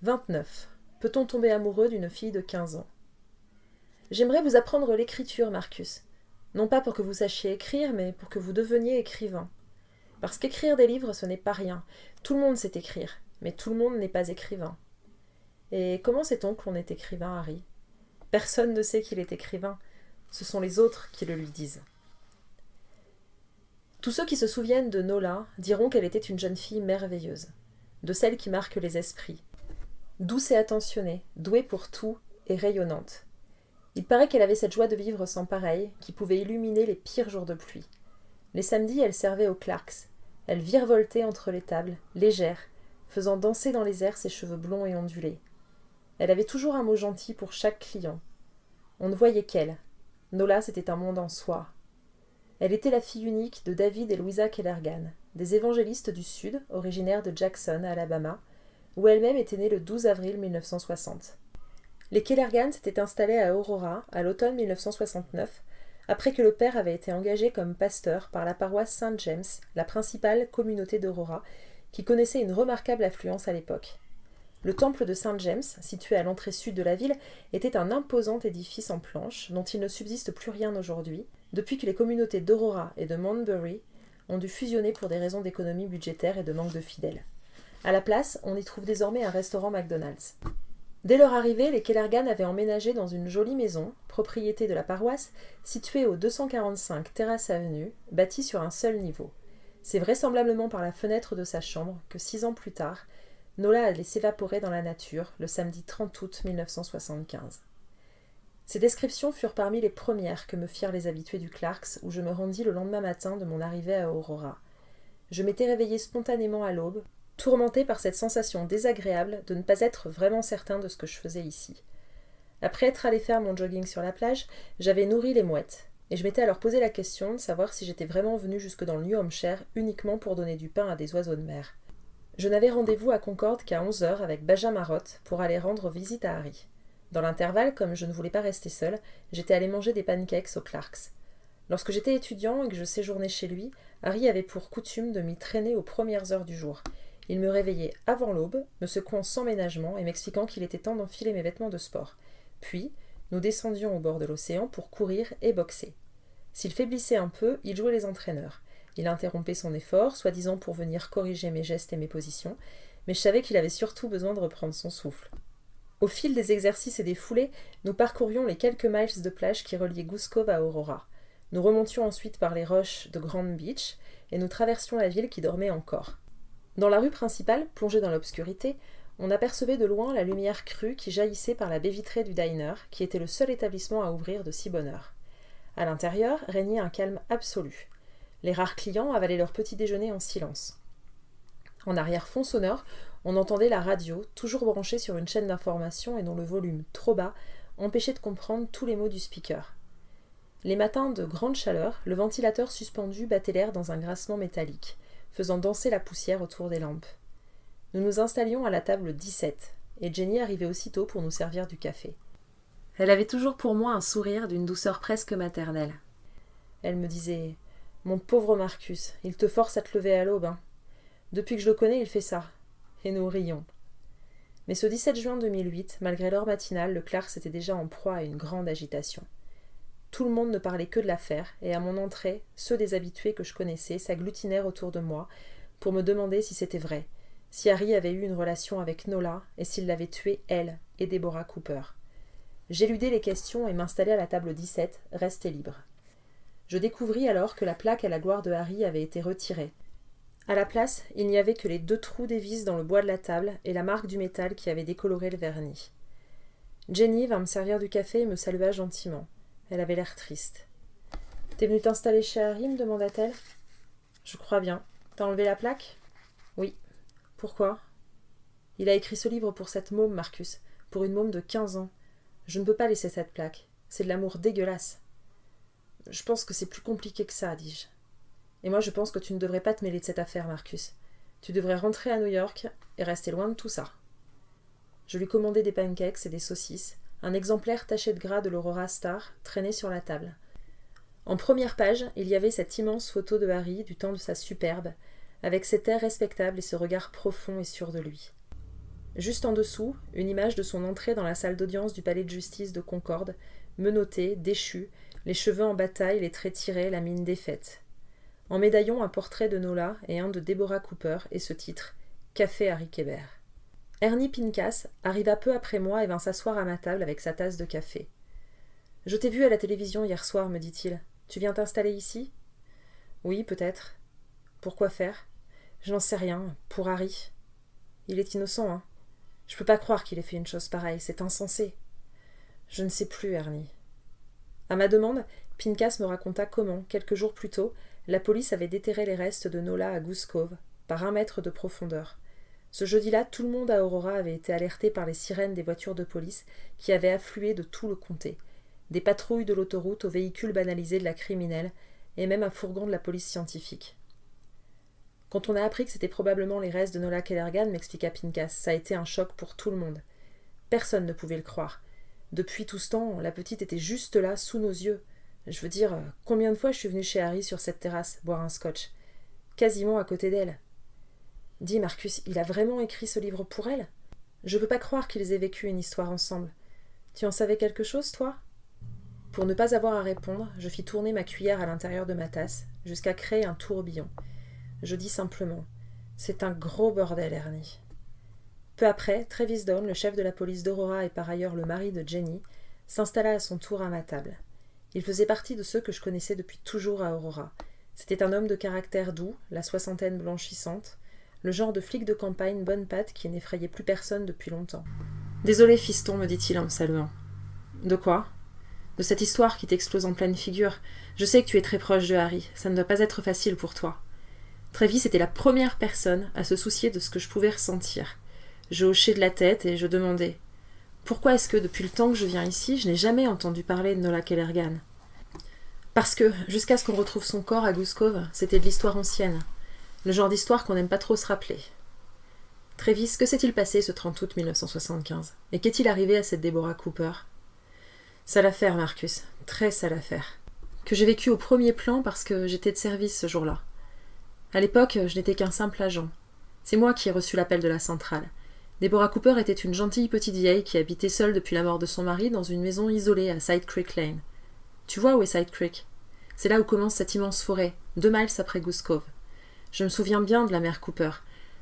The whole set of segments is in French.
29. Peut-on tomber amoureux d'une fille de 15 ans? J'aimerais vous apprendre l'écriture, Marcus. Non pas pour que vous sachiez écrire, mais pour que vous deveniez écrivain. Parce qu'écrire des livres, ce n'est pas rien. Tout le monde sait écrire, mais tout le monde n'est pas écrivain. Et comment sait-on que l'on est écrivain, Harry? Personne ne sait qu'il est écrivain. Ce sont les autres qui le lui disent. Tous ceux qui se souviennent de Nola diront qu'elle était une jeune fille merveilleuse, de celles qui marquent les esprits. Douce et attentionnée, douée pour tout et rayonnante. Il paraît qu'elle avait cette joie de vivre sans pareil qui pouvait illuminer les pires jours de pluie. Les samedis, elle servait aux Clarks. Elle virevoltait entre les tables, légère, faisant danser dans les airs ses cheveux blonds et ondulés. Elle avait toujours un mot gentil pour chaque client. On ne voyait qu'elle. Nola, c'était un monde en soi. Elle était la fille unique de David et Louisa Kellergan, des évangélistes du Sud, originaires de Jackson, Alabama, où elle-même était née le 12 avril 1960. Les Kellergan s'étaient installés à Aurora à l'automne 1969, après que le père avait été engagé comme pasteur par la paroisse Saint James, la principale communauté d'Aurora, qui connaissait une remarquable affluence à l'époque. Le temple de Saint James, situé à l'entrée sud de la ville, était un imposant édifice en planches dont il ne subsiste plus rien aujourd'hui, depuis que les communautés d'Aurora et de Montbury ont dû fusionner pour des raisons d'économie budgétaire et de manque de fidèles. À la place, on y trouve désormais un restaurant McDonald's. Dès leur arrivée, les Kellergan avaient emménagé dans une jolie maison, propriété de la paroisse, située au 245 Terrace Avenue, bâtie sur un seul niveau. C'est vraisemblablement par la fenêtre de sa chambre que 6 ans plus tard, Nola allait s'évaporer dans la nature le samedi 30 août 1975. Ces descriptions furent parmi les premières que me firent les habitués du Clarks, où je me rendis le lendemain matin de mon arrivée à Aurora. Je m'étais réveillée spontanément à l'aube, tourmentée par cette sensation désagréable de ne pas être vraiment certain de ce que je faisais ici. Après être allé faire mon jogging sur la plage, j'avais nourri les mouettes, et je m'étais alors posé la question de savoir si j'étais vraiment venue jusque dans le New Hampshire uniquement pour donner du pain à des oiseaux de mer. Je n'avais rendez-vous à Concorde qu'à 11h avec Benjamin Roth pour aller rendre visite à Harry. Dans l'intervalle, comme je ne voulais pas rester seule, j'étais allée manger des pancakes aux Clarks. Lorsque j'étais étudiant et que je séjournais chez lui, Harry avait pour coutume de m'y traîner aux premières heures du jour. Il me réveillait avant l'aube, me secouant sans ménagement et m'expliquant qu'il était temps d'enfiler mes vêtements de sport. Puis, nous descendions au bord de l'océan pour courir et boxer. S'il faiblissait un peu, il jouait les entraîneurs. Il interrompait son effort, soi-disant pour venir corriger mes gestes et mes positions, mais je savais qu'il avait surtout besoin de reprendre son souffle. Au fil des exercices et des foulées, nous parcourions les quelques miles de plage qui reliaient Goose Cove à Aurora. Nous remontions ensuite par les roches de Grand Beach et nous traversions la ville qui dormait encore. Dans la rue principale, plongée dans l'obscurité, on apercevait de loin la lumière crue qui jaillissait par la baie vitrée du diner, qui était le seul établissement à ouvrir de si bonne heure. À l'intérieur régnait un calme absolu. Les rares clients avalaient leur petit déjeuner en silence. En arrière-fond sonore, on entendait la radio, toujours branchée sur une chaîne d'information et dont le volume, trop bas, empêchait de comprendre tous les mots du speaker. Les matins de grande chaleur, le ventilateur suspendu battait l'air dans un grincement métallique, faisant danser la poussière autour des lampes. Nous nous installions à la table 17, et Jenny arrivait aussitôt pour nous servir du café. Elle avait toujours pour moi un sourire d'une douceur presque maternelle. Elle me disait « Mon pauvre Marcus, il te force à te lever à l'aube, hein. Depuis que je le connais, il fait ça. » Et nous rions. Mais ce 17 juin 2008, malgré l'heure matinale, le Clarks était déjà en proie à une grande agitation. Tout le monde ne parlait que de l'affaire, et à mon entrée, ceux des habitués que je connaissais s'agglutinèrent autour de moi pour me demander si c'était vrai, si Harry avait eu une relation avec Nola et s'il l'avait tuée, elle et Deborah Cooper. J'éludai les questions et m'installai à la table 17, restée libre. Je découvris alors que la plaque à la gloire de Harry avait été retirée. À la place, il n'y avait que les 2 trous des vis dans le bois de la table et la marque du métal qui avait décoloré le vernis. Jenny vint me servir du café et me salua gentiment. Elle avait l'air triste. « T'es venue t'installer chez Harry ?» me demanda-t-elle. « Je crois bien. T'as enlevé la plaque ?»« Oui. Pourquoi ?»« Il a écrit ce livre pour cette môme, Marcus. Pour une môme de 15 ans. Je ne peux pas laisser cette plaque. C'est de l'amour dégueulasse. »« Je pense que c'est plus compliqué que ça, dis-je. Et moi je pense que tu ne devrais pas te mêler de cette affaire, Marcus. Tu devrais rentrer à New York et rester loin de tout ça. » Je lui commandai des pancakes et des saucisses. Un exemplaire taché de gras de l'Aurora Star traînait sur la table. En première page, il y avait cette immense photo de Harry du temps de sa superbe, avec cet air respectable et ce regard profond et sûr de lui. Juste en dessous, une image de son entrée dans la salle d'audience du palais de justice de Concorde, menottée, déchue, les cheveux en bataille, les traits tirés, la mine défaite. En médaillon, un portrait de Nola et un de Deborah Cooper et ce titre « Café Harry Kéber ». Ernie Pinkas arriva peu après moi et vint s'asseoir à ma table avec sa tasse de café. « Je t'ai vu à la télévision hier soir, me dit-il. Tu viens t'installer ici ?»« Oui, peut-être. »« Pourquoi faire ?»« Je n'en sais rien. Pour Harry. »« Il est innocent, hein. Je peux pas croire qu'il ait fait une chose pareille. C'est insensé. »« Je ne sais plus, Ernie. » À ma demande, Pinkas me raconta comment, quelques jours plus tôt, la police avait déterré les restes de Nola à Goose Cove, par 1 mètre de profondeur. Ce jeudi-là, tout le monde à Aurora avait été alerté par les sirènes des voitures de police qui avaient afflué de tout le comté. Des patrouilles de l'autoroute aux véhicules banalisés de la criminelle, et même un fourgon de la police scientifique. Quand on a appris que c'était probablement les restes de Nola Kellergan, m'expliqua Pinkas, ça a été un choc pour tout le monde. Personne ne pouvait le croire. Depuis tout ce temps, la petite était juste là, sous nos yeux. Je veux dire, combien de fois je suis venue chez Harry sur cette terrasse, boire un scotch? Quasiment à côté d'elle. Dis, Marcus, il a vraiment écrit ce livre pour elle? Je peux pas croire qu'ils aient vécu une histoire ensemble. Tu en savais quelque chose, toi? Pour ne pas avoir à répondre, je fis tourner ma cuillère à l'intérieur de ma tasse, jusqu'à créer un tourbillon. Je dis simplement « C'est un gros bordel, Ernie. » Peu après, Travis Dawn, le chef de la police d'Aurora et par ailleurs le mari de Jenny, s'installa à son tour à ma table. Il faisait partie de ceux que je connaissais depuis toujours à Aurora. C'était un homme de caractère doux, la soixantaine blanchissante, le genre de flic de campagne bonne patte qui n'effrayait plus personne depuis longtemps. « Désolé, fiston, me dit-il en me saluant. »« De quoi ?»« De cette histoire qui t'explose en pleine figure. Je sais que tu es très proche de Harry, ça ne doit pas être facile pour toi. » Travis était la première personne à se soucier de ce que je pouvais ressentir. Je hochai de la tête et je demandai « Pourquoi est-ce que, depuis le temps que je viens ici, je n'ai jamais entendu parler de Nola Kellergan ?»« Parce que, jusqu'à ce qu'on retrouve son corps à Goose Cove, c'était de l'histoire ancienne. Le genre d'histoire qu'on n'aime pas trop se rappeler. »« Travis, que s'est-il passé ce 30 août 1975 ? Et qu'est-il arrivé à cette Deborah Cooper ?»« Sale affaire, Marcus. Très sale affaire. Que j'ai vécu au premier plan parce que j'étais de service ce jour-là. À l'époque, je n'étais qu'un simple agent. C'est moi qui ai reçu l'appel de la centrale. Deborah Cooper était une gentille petite vieille qui habitait seule depuis la mort de son mari dans une maison isolée à Side Creek Lane. Tu vois où est Side Creek? C'est là où commence cette immense forêt, 2 miles après Goose Cove. Je me souviens bien de la mère Cooper.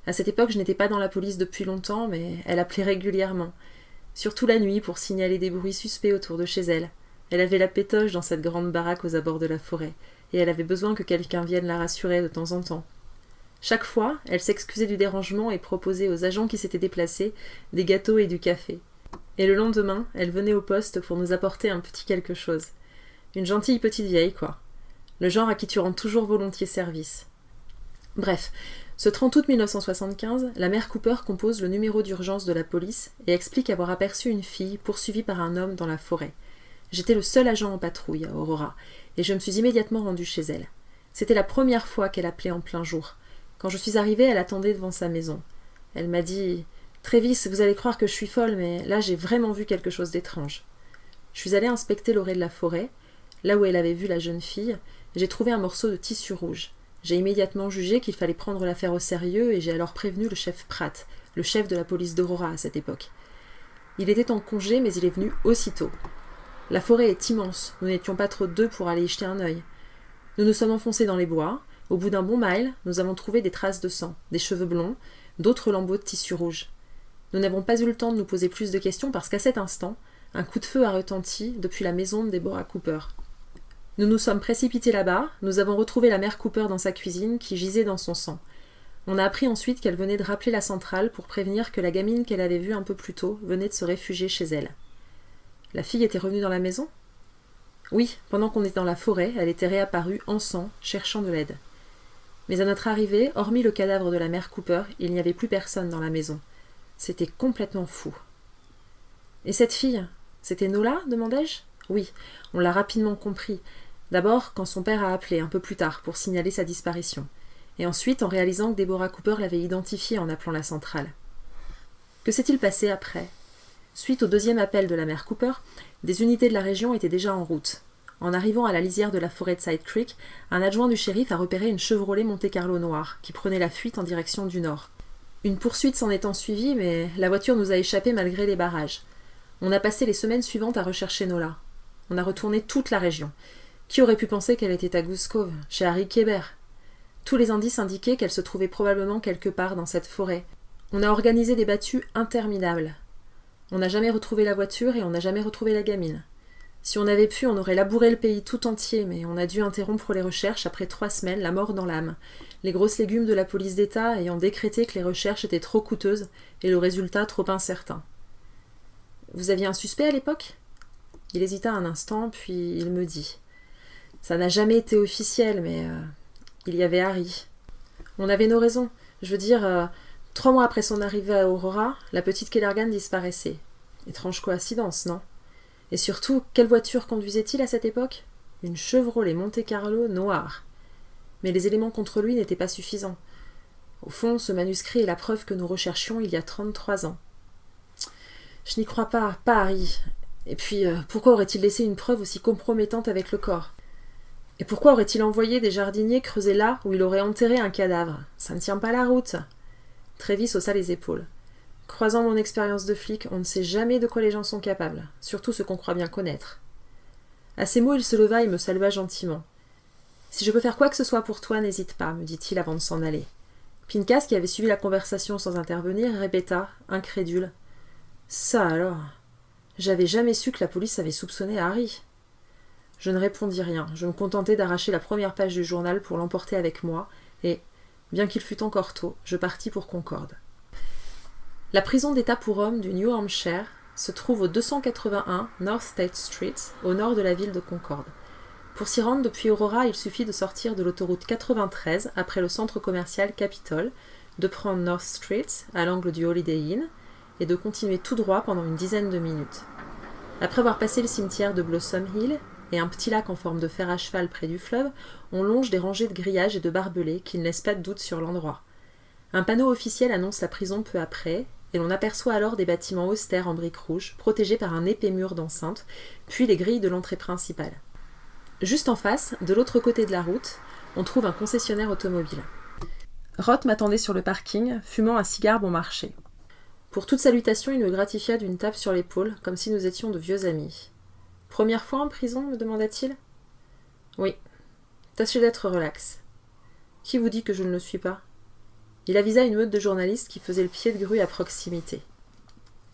À cette époque, je n'étais pas dans la police depuis longtemps, mais elle appelait régulièrement. Surtout la nuit pour signaler des bruits suspects autour de chez elle. Elle avait la pétoche dans cette grande baraque aux abords de la forêt, et elle avait besoin que quelqu'un vienne la rassurer de temps en temps. Chaque fois, elle s'excusait du dérangement et proposait aux agents qui s'étaient déplacés des gâteaux et du café. Et le lendemain, elle venait au poste pour nous apporter un petit quelque chose. Une gentille petite vieille, quoi. Le genre à qui tu rends toujours volontiers service. Bref, ce 30 août 1975, la mère Cooper compose le numéro d'urgence de la police et explique avoir aperçu une fille poursuivie par un homme dans la forêt. J'étais le seul agent en patrouille à Aurora, et je me suis immédiatement rendu chez elle. C'était la première fois qu'elle appelait en plein jour. Quand je suis arrivée, elle attendait devant sa maison. Elle m'a dit « Travis, vous allez croire que je suis folle, mais là j'ai vraiment vu quelque chose d'étrange. » Je suis allée inspecter l'orée de la forêt. Là où elle avait vu la jeune fille, j'ai trouvé un morceau de tissu rouge. J'ai immédiatement jugé qu'il fallait prendre l'affaire au sérieux et j'ai alors prévenu le chef Pratt, le chef de la police d'Aurora à cette époque. Il était en congé, mais il est venu aussitôt. La forêt est immense, nous n'étions pas trop deux pour aller y jeter un œil. Nous nous sommes enfoncés dans les bois. Au bout d'un bon mile, nous avons trouvé des traces de sang, des cheveux blonds, d'autres lambeaux de tissu rouge. Nous n'avons pas eu le temps de nous poser plus de questions parce qu'à cet instant, un coup de feu a retenti depuis la maison de Deborah Cooper. Nous nous sommes précipités là-bas, nous avons retrouvé la mère Cooper dans sa cuisine qui gisait dans son sang. On a appris ensuite qu'elle venait de rappeler la centrale pour prévenir que la gamine qu'elle avait vue un peu plus tôt venait de se réfugier chez elle. La fille était revenue dans la maison ? Oui, pendant qu'on était dans la forêt, elle était réapparue en sang, cherchant de l'aide. Mais à notre arrivée, hormis le cadavre de la mère Cooper, il n'y avait plus personne dans la maison. C'était complètement fou. « Et cette fille, c'était Nola ?» demandai-je. « Oui, on l'a rapidement compris. D'abord, quand son père a appelé, un peu plus tard, pour signaler sa disparition. Et ensuite, en réalisant que Deborah Cooper l'avait identifiée en appelant la centrale. Que s'est-il passé après ? Suite au 2e appel de la mère Cooper, des unités de la région étaient déjà en route. En arrivant à la lisière de la forêt de Side Creek, un adjoint du shérif a repéré une Chevrolet Monte Carlo noire qui prenait la fuite en direction du nord. Une poursuite s'en étant suivie, mais la voiture nous a échappé malgré les barrages. On a passé les semaines suivantes à rechercher Nola. On a retourné toute la région. Qui aurait pu penser qu'elle était à Goose Cove, chez Harry Kébert? Tous les indices indiquaient qu'elle se trouvait probablement quelque part dans cette forêt. On a organisé des battues interminables. On n'a jamais retrouvé la voiture et on n'a jamais retrouvé la gamine. Si on avait pu, on aurait labouré le pays tout entier, mais on a dû interrompre les recherches après 3 semaines, la mort dans l'âme. Les grosses légumes de la police d'État ayant décrété que les recherches étaient trop coûteuses et le résultat trop incertain. Vous aviez un suspect à l'époque ? Il hésita un instant, puis il me dit « Ça n'a jamais été officiel, mais il y avait Harry. On avait nos raisons. Je veux dire, 3 mois après son arrivée à Aurora, la petite Kellergan disparaissait. Étrange coïncidence, non ? Et surtout, quelle voiture conduisait-il à cette époque ? Une Chevrolet Monte Carlo noire. Mais les éléments contre lui n'étaient pas suffisants. Au fond, ce manuscrit est la preuve que nous recherchions il y a 33 ans. Je n'y crois pas Harry. Et puis, pourquoi aurait-il laissé une preuve aussi compromettante avec le corps ? Et pourquoi aurait-il envoyé des jardiniers creuser là où il aurait enterré un cadavre ? Ça ne tient pas la route. Travis haussa les épaules. Croisant mon expérience de flic, on ne sait jamais de quoi les gens sont capables, surtout ceux qu'on croit bien connaître. À ces mots, il se leva et me salua gentiment. « Si je peux faire quoi que ce soit pour toi, n'hésite pas, me dit-il avant de s'en aller. » Pincas, qui avait suivi la conversation sans intervenir, répéta, incrédule. « Ça alors ! J'avais jamais su que la police avait soupçonné Harry. » Je ne répondis rien, je me contentai d'arracher la première page du journal pour l'emporter avec moi, et, bien qu'il fût encore tôt, je partis pour Concorde. La prison d'État pour hommes du New Hampshire se trouve au 281 North State Street, au nord de la ville de Concorde. Pour s'y rendre depuis Aurora, il suffit de sortir de l'autoroute 93 après le centre commercial Capitol, de prendre North Street à l'angle du Holiday Inn et de continuer tout droit pendant une dizaine de minutes. Après avoir passé le cimetière de Blossom Hill et un petit lac en forme de fer à cheval près du fleuve, on longe des rangées de grillages et de barbelés qui ne laissent pas de doute sur l'endroit. Un panneau officiel annonce la prison peu après, et l'on aperçoit alors des bâtiments austères en briques rouges, protégés par un épais mur d'enceinte, puis les grilles de l'entrée principale. Juste en face, de l'autre côté de la route, on trouve un concessionnaire automobile. Roth m'attendait sur le parking, fumant un cigare bon marché. Pour toute salutation, il me gratifia d'une tape sur l'épaule, comme si nous étions de vieux amis. « Première fois en prison ?» me demanda-t-il. « Oui. Tâchez d'être relax. »« Qui vous dit que je ne le suis pas ?» Il avisa une meute de journalistes qui faisaient le pied de grue à proximité.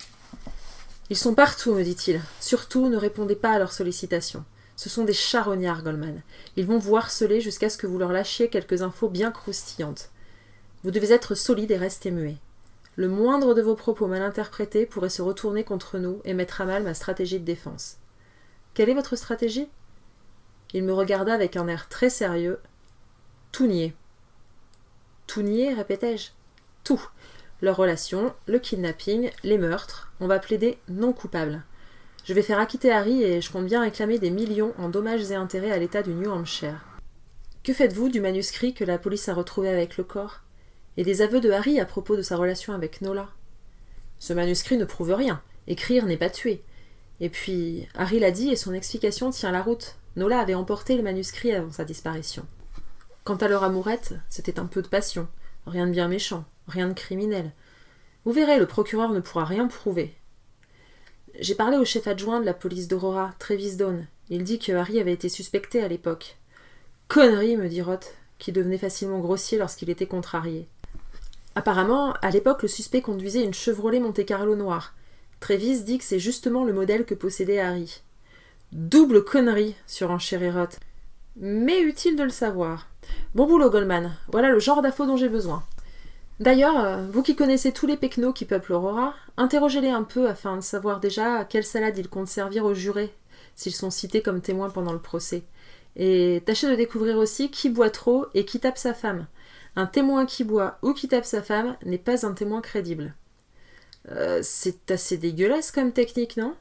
« Ils sont partout, me dit-il. Surtout, ne répondez pas à leurs sollicitations. Ce sont des charognards, Goldman. Ils vont vous harceler jusqu'à ce que vous leur lâchiez quelques infos bien croustillantes. Vous devez être solide et rester muet. Le moindre de vos propos mal interprétés pourrait se retourner contre nous et mettre à mal ma stratégie de défense. Quelle est votre stratégie ? » Il me regarda avec un air très sérieux. « Tout nier. » Tout nier, répétai-je. Tout. Leur relation, le kidnapping, les meurtres. On va plaider non coupable. Je vais faire acquitter Harry et je compte bien réclamer des millions en dommages et intérêts à l'État du New Hampshire. Que faites-vous du manuscrit que la police a retrouvé avec le corps ? Et des aveux de Harry à propos de sa relation avec Nola ? Ce manuscrit ne prouve rien. Écrire n'est pas tuer. Et puis, Harry l'a dit et son explication tient la route. Nola avait emporté le manuscrit avant sa disparition. Quant à leur amourette, c'était un peu de passion. Rien de bien méchant, rien de criminel. Vous verrez, le procureur ne pourra rien prouver. J'ai parlé au chef adjoint de la police d'Aurora, Travis Dawn. Il dit que Harry avait été suspecté à l'époque. Connerie, me dit Roth, qui devenait facilement grossier lorsqu'il était contrarié. Apparemment, à l'époque, le suspect conduisait une Chevrolet Monte Carlo noire. Travis dit que c'est justement le modèle que possédait Harry. Double connerie, surenchérit Roth. Mais utile de le savoir. Bon boulot, Goldman. Voilà le genre d'infos dont j'ai besoin. D'ailleurs, vous qui connaissez tous les pecnos qui peuplent Aurora, interrogez-les un peu afin de savoir déjà quelle salade ils comptent servir aux jurés, s'ils sont cités comme témoins pendant le procès. Et tâchez de découvrir aussi qui boit trop et qui tape sa femme. Un témoin qui boit ou qui tape sa femme n'est pas un témoin crédible. C'est assez dégueulasse comme technique, non ?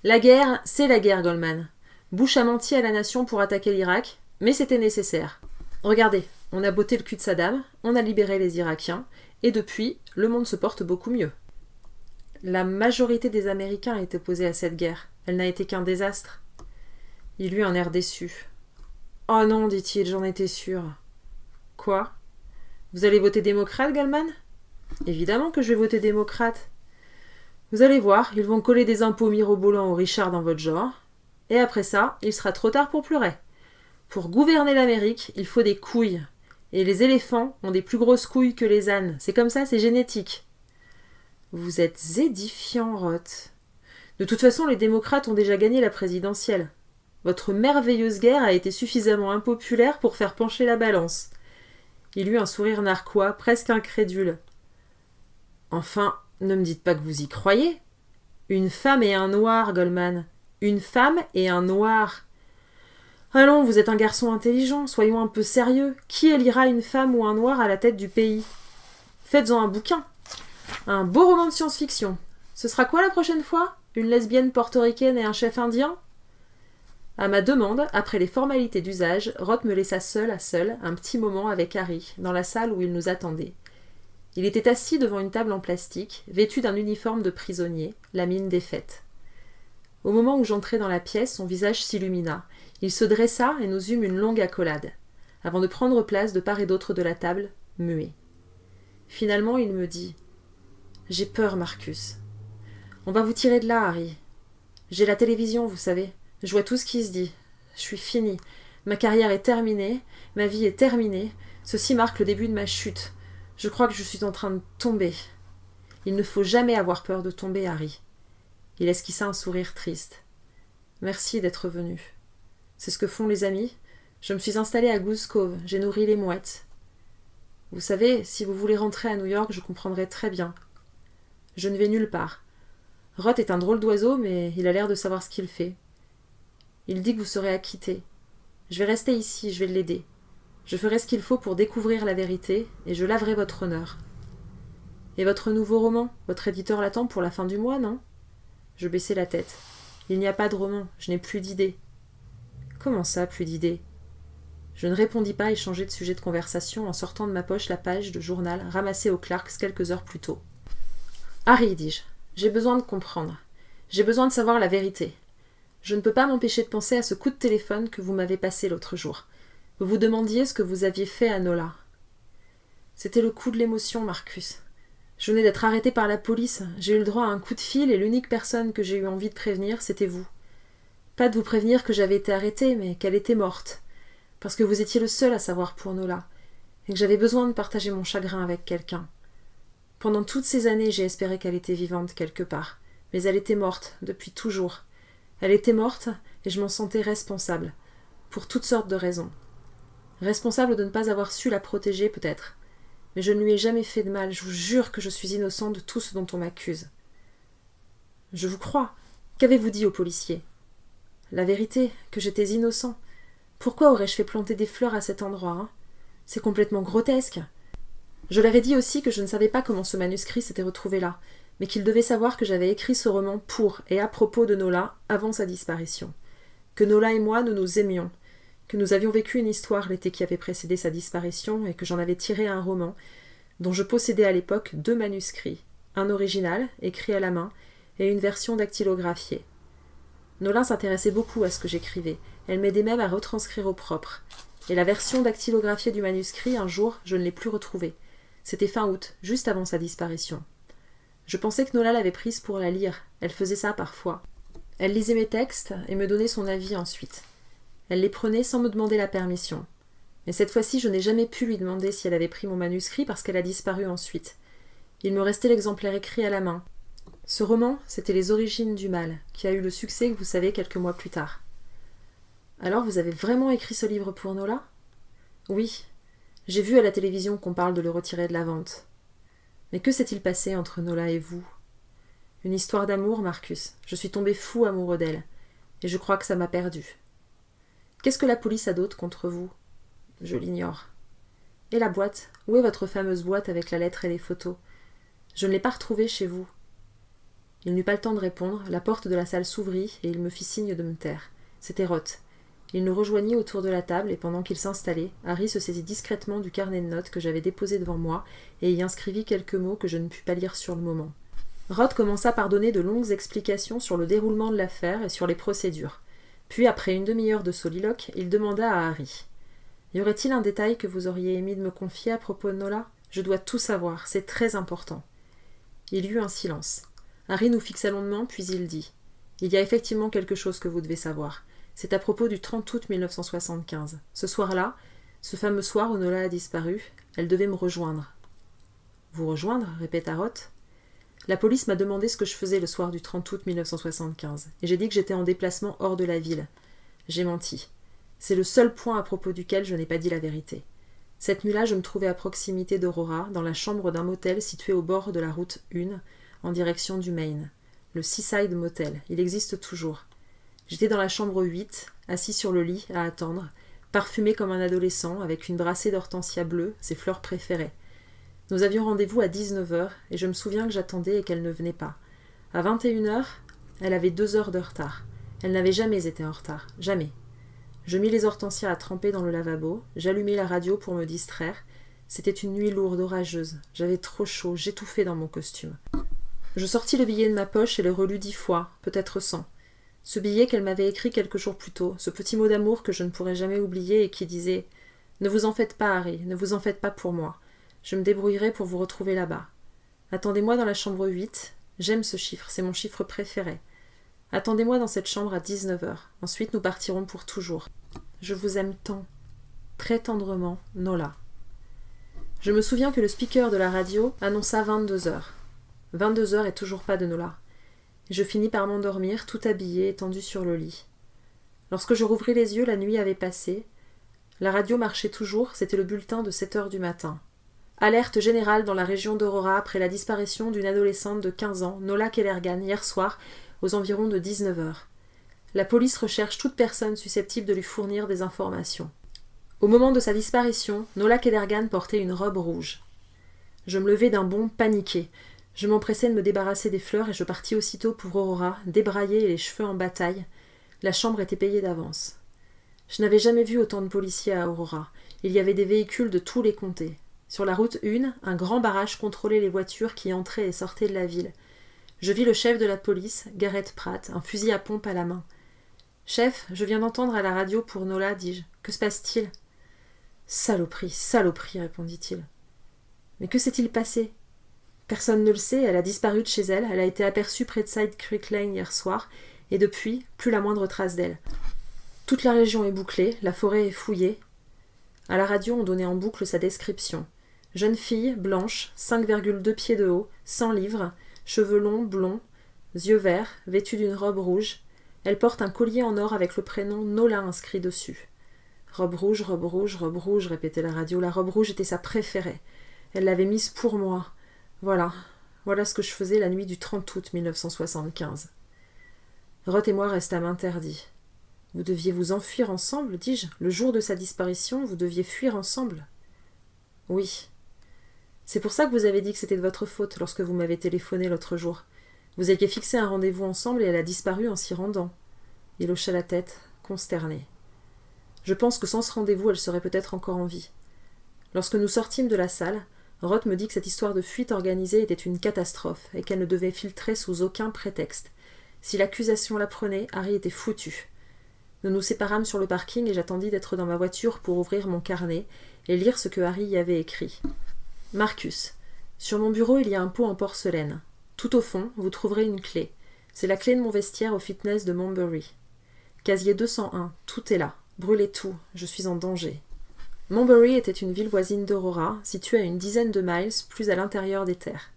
La guerre, c'est la guerre, Goldman. Bush a menti à la nation pour attaquer l'Irak, mais c'était nécessaire. Regardez, on a botté le cul de Saddam, on a libéré les Irakiens, et depuis, le monde se porte beaucoup mieux. La majorité des Américains est opposée à cette guerre. Elle n'a été qu'un désastre. Il eut un air déçu. « Oh non, dit-il, j'en étais sûr. »« Quoi ? Vous allez voter démocrate, Goldman ? Évidemment que je vais voter démocrate. Vous allez voir, ils vont coller des impôts mirobolants aux Richard dans votre genre. Et après ça, il sera trop tard pour pleurer. Pour gouverner l'Amérique, il faut des couilles. Et les éléphants ont des plus grosses couilles que les ânes. C'est comme ça, c'est génétique. Vous êtes édifiant, Roth. De toute façon, les démocrates ont déjà gagné la présidentielle. Votre merveilleuse guerre a été suffisamment impopulaire pour faire pencher la balance. Il eut un sourire narquois, presque incrédule. Enfin, ne me dites pas que vous y croyez. Une femme et un noir, Goldman. Une femme et un noir. Allons, vous êtes un garçon intelligent, soyons un peu sérieux. Qui élira une femme ou un noir à la tête du pays? Faites-en un bouquin. Un beau roman de science-fiction. Ce sera quoi la prochaine fois? Une lesbienne portoricaine et un chef indien? À ma demande, après les formalités d'usage, Roth me laissa seul à seul un petit moment avec Harry, dans la salle où il nous attendait. Il était assis devant une table en plastique, vêtu d'un uniforme de prisonnier, la mine défaite. Au moment où j'entrai dans la pièce, son visage s'illumina. Il se dressa et nous eûmes une longue accolade, avant de prendre place de part et d'autre de la table, muet. Finalement, il me dit « J'ai peur, Marcus. On va vous tirer de là, Harry. J'ai la télévision, vous savez. Je vois tout ce qui se dit. Je suis fini. Ma carrière est terminée. Ma vie est terminée. Ceci marque le début de ma chute. Je crois que je suis en train de tomber. Il ne faut jamais avoir peur de tomber, Harry. » Il esquissa un sourire triste. « Merci d'être venu. C'est ce que font les amis. Je me suis installé à Goose Cove. J'ai nourri les mouettes. Vous savez, si vous voulez rentrer à New York, je comprendrai très bien. Je ne vais nulle part. Roth est un drôle d'oiseau, mais il a l'air de savoir ce qu'il fait. Il dit que vous serez acquitté. Je vais rester ici, je vais l'aider. Je ferai ce qu'il faut pour découvrir la vérité, et je laverai votre honneur. Et votre nouveau roman, votre éditeur l'attend pour la fin du mois, non? Je baissai la tête. Il n'y a pas de roman, je n'ai plus d'idées. Comment ça, plus d'idées? Je ne répondis pas et changeai de sujet de conversation en sortant de ma poche la page de journal ramassée au Clarks quelques heures plus tôt. Harry, dis-je, j'ai besoin de comprendre. J'ai besoin de savoir la vérité. Je ne peux pas m'empêcher de penser à ce coup de téléphone que vous m'avez passé l'autre jour. Vous vous demandiez ce que vous aviez fait à Nola. C'était le coup de l'émotion, Marcus. Je venais d'être arrêté par la police. J'ai eu le droit à un coup de fil et l'unique personne que j'ai eu envie de prévenir, c'était vous. Pas de vous prévenir que j'avais été arrêtée, mais qu'elle était morte. Parce que vous étiez le seul à savoir pour Nola, et que j'avais besoin de partager mon chagrin avec quelqu'un. Pendant toutes ces années, j'ai espéré qu'elle était vivante quelque part, mais elle était morte, depuis toujours. Elle était morte, et je m'en sentais responsable, pour toutes sortes de raisons. Responsable de ne pas avoir su la protéger, peut-être, mais je ne lui ai jamais fait de mal, je vous jure que je suis innocent de tout ce dont on m'accuse. Je vous crois. Qu'avez-vous dit au policier? La vérité, que j'étais innocent. Pourquoi aurais-je fait planter des fleurs à cet endroit, hein? C'est complètement grotesque. Je leur ai dit aussi que je ne savais pas comment ce manuscrit s'était retrouvé là, mais qu'ils devaient savoir que j'avais écrit ce roman pour et à propos de Nola avant sa disparition. Que Nola et moi, nous nous aimions, que nous avions vécu une histoire l'été qui avait précédé sa disparition et que j'en avais tiré un roman, dont je possédais à l'époque 2 manuscrits, un original, écrit à la main, et une version dactylographiée. Nola s'intéressait beaucoup à ce que j'écrivais. Elle m'aidait même à retranscrire au propre. Et la version dactylographiée du manuscrit, un jour, je ne l'ai plus retrouvée. C'était fin août, juste avant sa disparition. Je pensais que Nola l'avait prise pour la lire. Elle faisait ça parfois. Elle lisait mes textes et me donnait son avis ensuite. Elle les prenait sans me demander la permission. Mais cette fois-ci, je n'ai jamais pu lui demander si elle avait pris mon manuscrit parce qu'elle a disparu ensuite. Il me restait l'exemplaire écrit à la main. Ce roman, c'était Les origines du mal, qui a eu le succès que vous savez quelques mois plus tard. Alors vous avez vraiment écrit ce livre pour Nola? Oui. J'ai vu à la télévision qu'on parle de le retirer de la vente. Mais que s'est-il passé entre Nola et vous? Une histoire d'amour, Marcus. Je suis tombé fou amoureux d'elle. Et je crois que ça m'a perdu. Qu'est-ce que la police a d'autre contre vous? Je l'ignore. Et la boîte? Où est votre fameuse boîte avec la lettre et les photos? Je ne l'ai pas retrouvée chez vous. Il n'eut pas le temps de répondre, la porte de la salle s'ouvrit et il me fit signe de me taire. C'était Roth. Il nous rejoignit autour de la table et pendant qu'il s'installait, Harry se saisit discrètement du carnet de notes que j'avais déposé devant moi et y inscrivit quelques mots que je ne pus pas lire sur le moment. Roth commença par donner de longues explications sur le déroulement de l'affaire et sur les procédures. Puis, après une demi-heure de soliloque, il demanda à Harry. « Y aurait-il un détail que vous auriez émis de me confier à propos de Nola? Je dois tout savoir, c'est très important. » Il y eut un silence. Harry nous fixa longuement, puis il dit « Il y a effectivement quelque chose que vous devez savoir. C'est à propos du 30 août 1975. Ce soir-là, ce fameux soir où Nola a disparu, elle devait me rejoindre. » « Vous rejoindre ?» répéta Roth. « La police m'a demandé ce que je faisais le soir du 30 août 1975, et j'ai dit que j'étais en déplacement hors de la ville. J'ai menti. C'est le seul point à propos duquel je n'ai pas dit la vérité. Cette nuit-là, je me trouvais à proximité d'Aurora, dans la chambre d'un motel situé au bord de la route 1, en direction du Maine. Le Seaside Motel. Il existe toujours. J'étais dans la chambre 8, assis sur le lit, à attendre, parfumé comme un adolescent, avec une brassée d'hortensia bleue, ses fleurs préférées. Nous avions rendez-vous à 19h, et je me souviens que j'attendais et qu'elle ne venait pas. À 21h, elle avait 2 heures de retard. Elle n'avait jamais été en retard. Jamais. Je mis les hortensias à tremper dans le lavabo, j'allumai la radio pour me distraire. C'était une nuit lourde, orageuse. J'avais trop chaud, j'étouffais dans mon costume. Je sortis le billet de ma poche et le relus 10 fois, peut-être 100. Ce billet qu'elle m'avait écrit quelques jours plus tôt, ce petit mot d'amour que je ne pourrais jamais oublier et qui disait « Ne vous en faites pas, Harry, ne vous en faites pas pour moi. Je me débrouillerai pour vous retrouver là-bas. Attendez-moi dans la chambre 8. J'aime ce chiffre, c'est mon chiffre préféré. Attendez-moi dans cette chambre à 19h. Ensuite, nous partirons pour toujours. Je vous aime tant. Très tendrement, Nola. » Je me souviens que le speaker de la radio annonça 22h. 22h et toujours pas de Nola. Je finis par m'endormir, tout habillée, étendue sur le lit. Lorsque je rouvris les yeux, la nuit avait passé. La radio marchait toujours, c'était le bulletin de 7h du matin. Alerte générale dans la région d'Aurora après la disparition d'une adolescente de 15 ans, Nola Kellergan, hier soir, aux environs de 19h. La police recherche toute personne susceptible de lui fournir des informations. Au moment de sa disparition, Nola Kellergan portait une robe rouge. Je me levai d'un bond paniqué. Je m'empressai de me débarrasser des fleurs et je partis aussitôt pour Aurora, débraillée et les cheveux en bataille. La chambre était payée d'avance. Je n'avais jamais vu autant de policiers à Aurora. Il y avait des véhicules de tous les comtés. Sur la route 1, un grand barrage contrôlait les voitures qui entraient et sortaient de la ville. Je vis le chef de la police, Garrett Pratt, un fusil à pompe à la main. « Chef, je viens d'entendre à la radio pour Nola, dis-je. Que se passe-t-il ?»« Saloperie, saloperie, répondit-il. Mais que s'est-il passé ? Personne ne le sait, elle a disparu de chez elle, elle a été aperçue près de Side Creek Lane hier soir, et depuis, plus la moindre trace d'elle. Toute la région est bouclée, la forêt est fouillée. » À la radio, on donnait en boucle sa description. Jeune fille, blanche, 5,2 pieds de haut, 100 livres, cheveux longs, blonds, yeux verts, vêtue d'une robe rouge. Elle porte un collier en or avec le prénom Nola inscrit dessus. Robe rouge, robe rouge, robe rouge, répétait la radio. La robe rouge était sa préférée. Elle l'avait mise pour moi. Voilà ce que je faisais la nuit du 30 août 1975. Roth et moi restâmes interdits. Vous deviez vous enfuir ensemble, dis-je. Le jour de sa disparition, vous deviez fuir ensemble. Oui. C'est pour ça que vous avez dit que c'était de votre faute lorsque vous m'avez téléphoné l'autre jour. Vous aviez fixé un rendez-vous ensemble et elle a disparu en s'y rendant. Il hocha la tête, consterné. Je pense que sans ce rendez-vous, elle serait peut-être encore en vie. Lorsque nous sortîmes de la salle, Roth me dit que cette histoire de fuite organisée était une catastrophe et qu'elle ne devait filtrer sous aucun prétexte. Si l'accusation la prenait, Harry était foutu. Nous nous séparâmes sur le parking et j'attendis d'être dans ma voiture pour ouvrir mon carnet et lire ce que Harry y avait écrit. Marcus. Sur mon bureau, il y a un pot en porcelaine. Tout au fond, vous trouverez une clé. C'est la clé de mon vestiaire au fitness de Montbury. Casier 201. Tout est là. Brûlez tout. Je suis en danger. Montbury était une ville voisine d'Aurora, située à une dizaine de miles plus à l'intérieur des terres.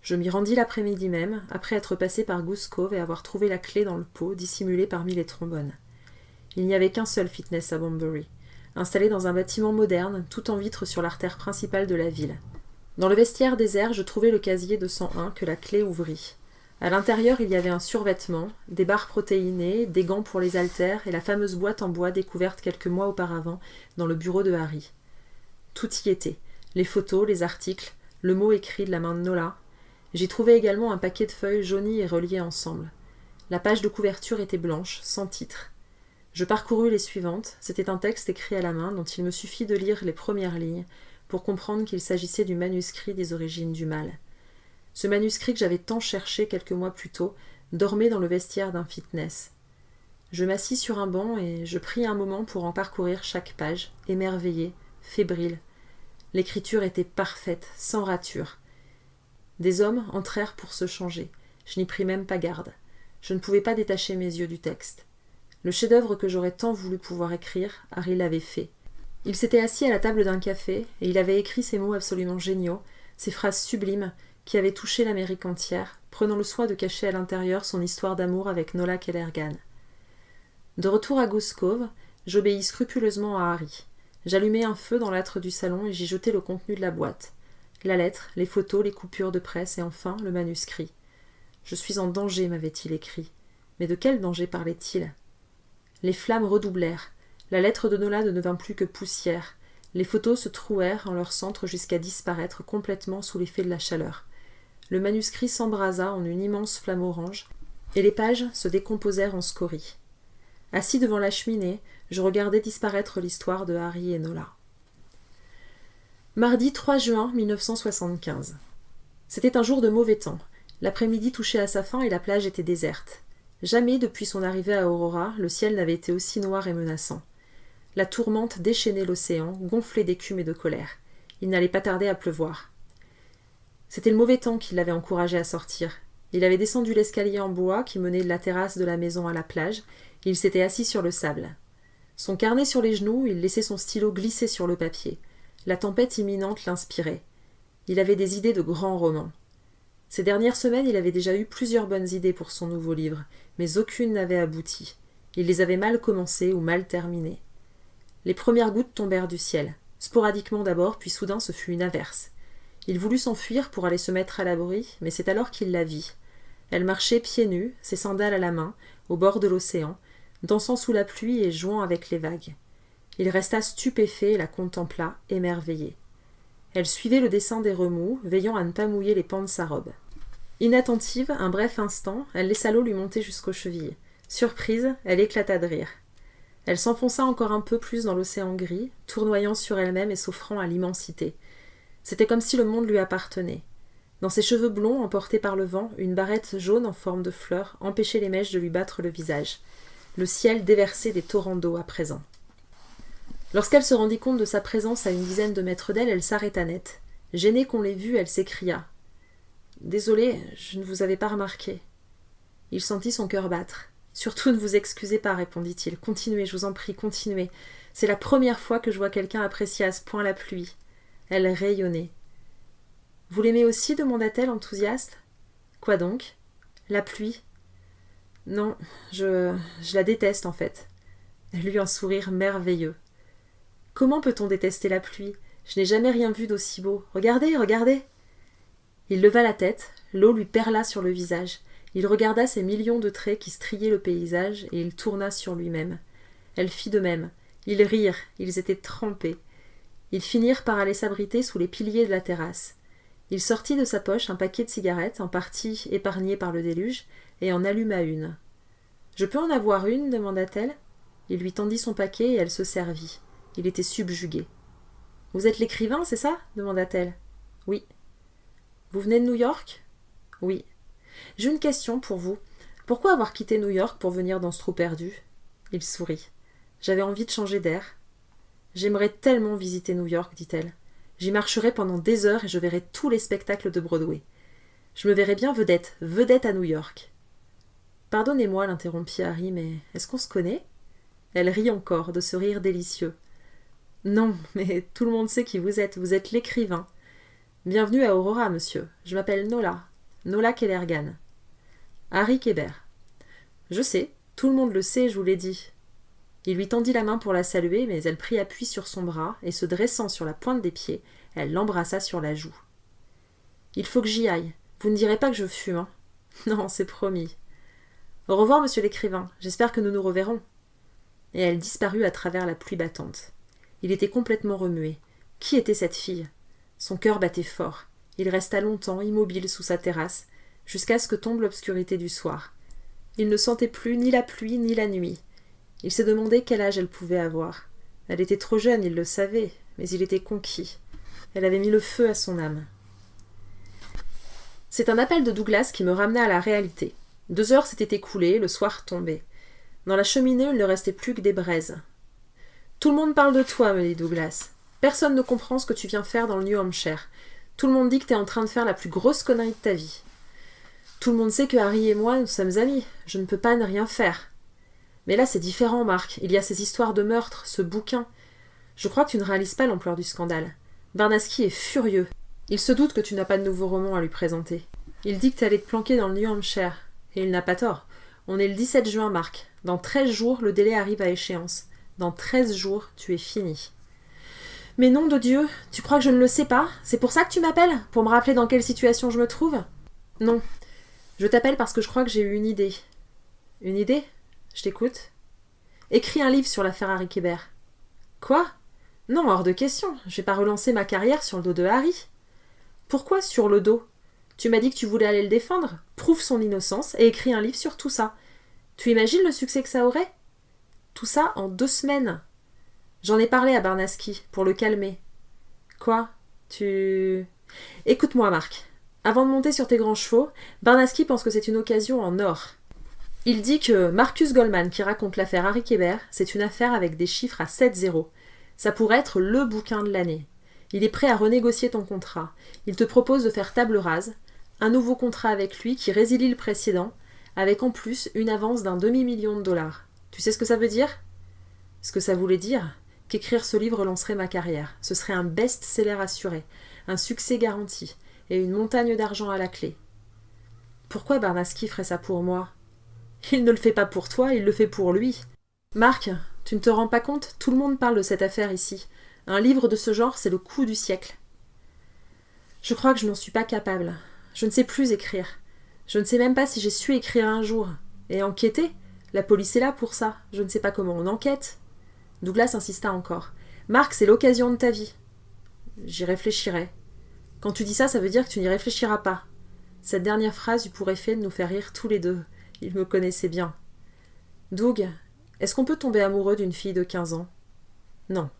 Je m'y rendis l'après-midi même, après être passé par Goose Cove et avoir trouvé la clé dans le pot, dissimulée parmi les trombones. Il n'y avait qu'un seul fitness à Montbury, installé dans un bâtiment moderne, tout en vitre sur l'artère principale de la ville. Dans le vestiaire désert, je trouvai le casier 201 que la clé ouvrit. À l'intérieur, il y avait un survêtement, des barres protéinées, des gants pour les haltères et la fameuse boîte en bois découverte quelques mois auparavant dans le bureau de Harry. Tout y était, les photos, les articles, le mot écrit de la main de Nola. J'y trouvai également un paquet de feuilles jaunies et reliées ensemble. La page de couverture était blanche, sans titre. Je parcourus les suivantes, c'était un texte écrit à la main dont il me suffit de lire les premières lignes pour comprendre qu'il s'agissait du manuscrit des origines du mal. Ce manuscrit que j'avais tant cherché quelques mois plus tôt dormait dans le vestiaire d'un fitness. Je m'assis sur un banc et je pris un moment pour en parcourir chaque page, émerveillé, fébrile. L'écriture était parfaite, sans rature. Des hommes entrèrent pour se changer. Je n'y pris même pas garde. Je ne pouvais pas détacher mes yeux du texte. Le chef-d'œuvre que j'aurais tant voulu pouvoir écrire, Harry l'avait fait. Il s'était assis à la table d'un café et il avait écrit ces mots absolument géniaux, ces phrases sublimes qui avaient touché l'Amérique entière, prenant le soin de cacher à l'intérieur son histoire d'amour avec Nola Kellergan. De retour à Goose Cove, j'obéis scrupuleusement à Harry. J'allumai un feu dans l'âtre du salon et j'y jetai le contenu de la boîte. La lettre, les photos, les coupures de presse et enfin le manuscrit. « Je suis en danger » m'avait-il écrit. Mais de quel danger parlait-il ? Les flammes redoublèrent. La lettre de Nola ne devint plus que poussière. Les photos se trouèrent en leur centre jusqu'à disparaître complètement sous l'effet de la chaleur. Le manuscrit s'embrasa en une immense flamme orange, et les pages se décomposèrent en scories. Assis devant la cheminée, je regardais disparaître l'histoire de Harry et Nola. Mardi 3 juin 1975. C'était un jour de mauvais temps. L'après-midi touchait à sa fin et la plage était déserte. Jamais depuis son arrivée à Aurora, le ciel n'avait été aussi noir et menaçant. La tourmente déchaînait l'océan, gonflé d'écume et de colère. Il n'allait pas tarder à pleuvoir. C'était le mauvais temps qui l'avait encouragé à sortir. Il avait descendu l'escalier en bois qui menait de la terrasse de la maison à la plage, et il s'était assis sur le sable. Son carnet sur les genoux, il laissait son stylo glisser sur le papier. La tempête imminente l'inspirait. Il avait des idées de grands romans. Ces dernières semaines, il avait déjà eu plusieurs bonnes idées pour son nouveau livre, mais aucune n'avait abouti. Il les avait mal commencées ou mal terminées. Les premières gouttes tombèrent du ciel, sporadiquement d'abord, puis soudain ce fut une averse. Il voulut s'enfuir pour aller se mettre à l'abri, mais c'est alors qu'il la vit. Elle marchait pieds nus, ses sandales à la main, au bord de l'océan, dansant sous la pluie et jouant avec les vagues. Il resta stupéfait et la contempla, émerveillé. Elle suivait le dessin des remous, veillant à ne pas mouiller les pans de sa robe. Inattentive, un bref instant, elle laissa l'eau lui monter jusqu'aux chevilles. Surprise, elle éclata de rire. Elle s'enfonça encore un peu plus dans l'océan gris, tournoyant sur elle-même et s'offrant à l'immensité. C'était comme si le monde lui appartenait. Dans ses cheveux blonds, emportés par le vent, une barrette jaune en forme de fleur empêchait les mèches de lui battre le visage. Le ciel déversait des torrents d'eau à présent. Lorsqu'elle se rendit compte de sa présence à une dizaine de mètres d'elle, elle s'arrêta net. Gênée qu'on l'ait vue, elle s'écria. « Désolée, je ne vous avais pas remarqué. » Il sentit son cœur battre. « Surtout ne vous excusez pas, répondit-il. Continuez, je vous en prie, continuez. C'est la première fois que je vois quelqu'un apprécier à ce point la pluie. » Elle rayonnait. « Vous l'aimez aussi » demanda-t-elle, enthousiaste. « Quoi donc ? La pluie ?»« Non, je la déteste en fait. » Elle eut un sourire merveilleux. « Comment peut-on détester la pluie ? Je n'ai jamais rien vu d'aussi beau. Regardez, regardez !» Il leva la tête, l'eau lui perla sur le visage. Il regarda ces millions de traits qui striaient le paysage et il tourna sur lui-même. Elle fit de même. Ils rirent, ils étaient trempés. Ils finirent par aller s'abriter sous les piliers de la terrasse. Il sortit de sa poche un paquet de cigarettes, en partie épargné par le déluge, et en alluma une. « Je peux en avoir une » demanda-t-elle. Il lui tendit son paquet et elle se servit. Il était subjugué. « Vous êtes l'écrivain, c'est ça » demanda-t-elle. « Oui. »« Vous venez de New York ?»« Oui. »« J'ai une question pour vous. Pourquoi avoir quitté New York pour venir dans ce trou perdu ?» Il sourit. « J'avais envie de changer d'air. »« J'aimerais tellement visiter New York, dit-elle. J'y marcherai pendant des heures et je verrai tous les spectacles de Broadway. Je me verrai bien vedette à New York. »« Pardonnez-moi, l'interrompit Harry, mais est-ce qu'on se connaît ?» Elle rit encore, de ce rire délicieux. « Non, mais tout le monde sait qui vous êtes l'écrivain. Bienvenue à Aurora, monsieur. Je m'appelle Nola Kellergan. »« Harry Kéber. »« Je sais, tout le monde le sait, je vous l'ai dit. » Il lui tendit la main pour la saluer, mais elle prit appui sur son bras, et se dressant sur la pointe des pieds, elle l'embrassa sur la joue. « Il faut que j'y aille. Vous ne direz pas que je fume, hein ? Non, c'est promis. Au revoir, monsieur l'écrivain. J'espère que nous nous reverrons. » Et elle disparut à travers la pluie battante. Il était complètement remué. Qui était cette fille ? Son cœur battait fort. Il resta longtemps immobile sous sa terrasse, jusqu'à ce que tombe l'obscurité du soir. Il ne sentait plus ni la pluie ni la nuit. Il se demandait quel âge elle pouvait avoir. Elle était trop jeune, il le savait, mais il était conquis. Elle avait mis le feu à son âme. C'est un appel de Douglas qui me ramena à la réalité. 2 heures s'étaient écoulées, le soir tombait. Dans la cheminée, il ne restait plus que des braises. « Tout le monde parle de toi, me dit Douglas. Personne ne comprend ce que tu viens faire dans le New Hampshire. Tout le monde dit que t'es en train de faire la plus grosse connerie de ta vie. Tout le monde sait que Harry et moi, nous sommes amis. Je ne peux pas ne rien faire. Mais là, c'est différent, Mark. Il y a ces histoires de meurtre, ce bouquin. Je crois que tu ne réalises pas l'ampleur du scandale. Barnaski est furieux. Il se doute que tu n'as pas de nouveau roman à lui présenter. Il dit que tu allais te planquer dans le New Hampshire. Et il n'a pas tort. On est le 17 juin, Mark. Dans 13 jours, le délai arrive à échéance. Dans 13 jours, tu es fini. Mais nom de Dieu, tu crois que je ne le sais pas? C'est pour ça que tu m'appelles? Pour me rappeler dans quelle situation je me trouve? Non. Je t'appelle parce que je crois que j'ai eu une idée. Une idée? Je t'écoute. Écris un livre sur l'affaire Harry Kébert. Quoi? Non, hors de question. Je vais pas relancer ma carrière sur le dos de Harry. Pourquoi sur le dos? Tu m'as dit que tu voulais aller le défendre. Prouve son innocence et écris un livre sur tout ça. Tu imagines le succès que ça aurait? Tout ça en 2 semaines. J'en ai parlé à Barnaski pour le calmer. Quoi? Écoute-moi, Marc. Avant de monter sur tes grands chevaux, Barnaski pense que c'est une occasion en or. Il dit que Marcus Goldman qui raconte l'affaire Harry Kébert, c'est une affaire avec des chiffres à 7-0. Ça pourrait être le bouquin de l'année. Il est prêt à renégocier ton contrat. Il te propose de faire table rase, un nouveau contrat avec lui qui résilie le précédent, avec en plus une avance d'1 demi-million de dollars. Tu sais ce que ça veut dire? Ce que ça voulait dire? Qu'écrire ce livre lancerait ma carrière. Ce serait un best-seller assuré, un succès garanti, et une montagne d'argent à la clé. Pourquoi Barnaski ferait ça pour moi? Il ne le fait pas pour toi, il le fait pour lui. Marc, tu ne te rends pas compte? Tout le monde parle de cette affaire ici. Un livre de ce genre, c'est le coup du siècle. Je crois que je n'en suis pas capable. Je ne sais plus écrire. Je ne sais même pas si j'ai su écrire un jour. Et enquêter? La police est là pour ça. Je ne sais pas comment on enquête. Douglas insista encore. Marc, c'est l'occasion de ta vie. J'y réfléchirai. Quand tu dis ça, ça veut dire que tu n'y réfléchiras pas. Cette dernière phrase eut pour effet de nous faire rire tous les deux. Il me connaissait bien. Doug, est-ce qu'on peut tomber amoureux d'une fille de 15 ans? Non.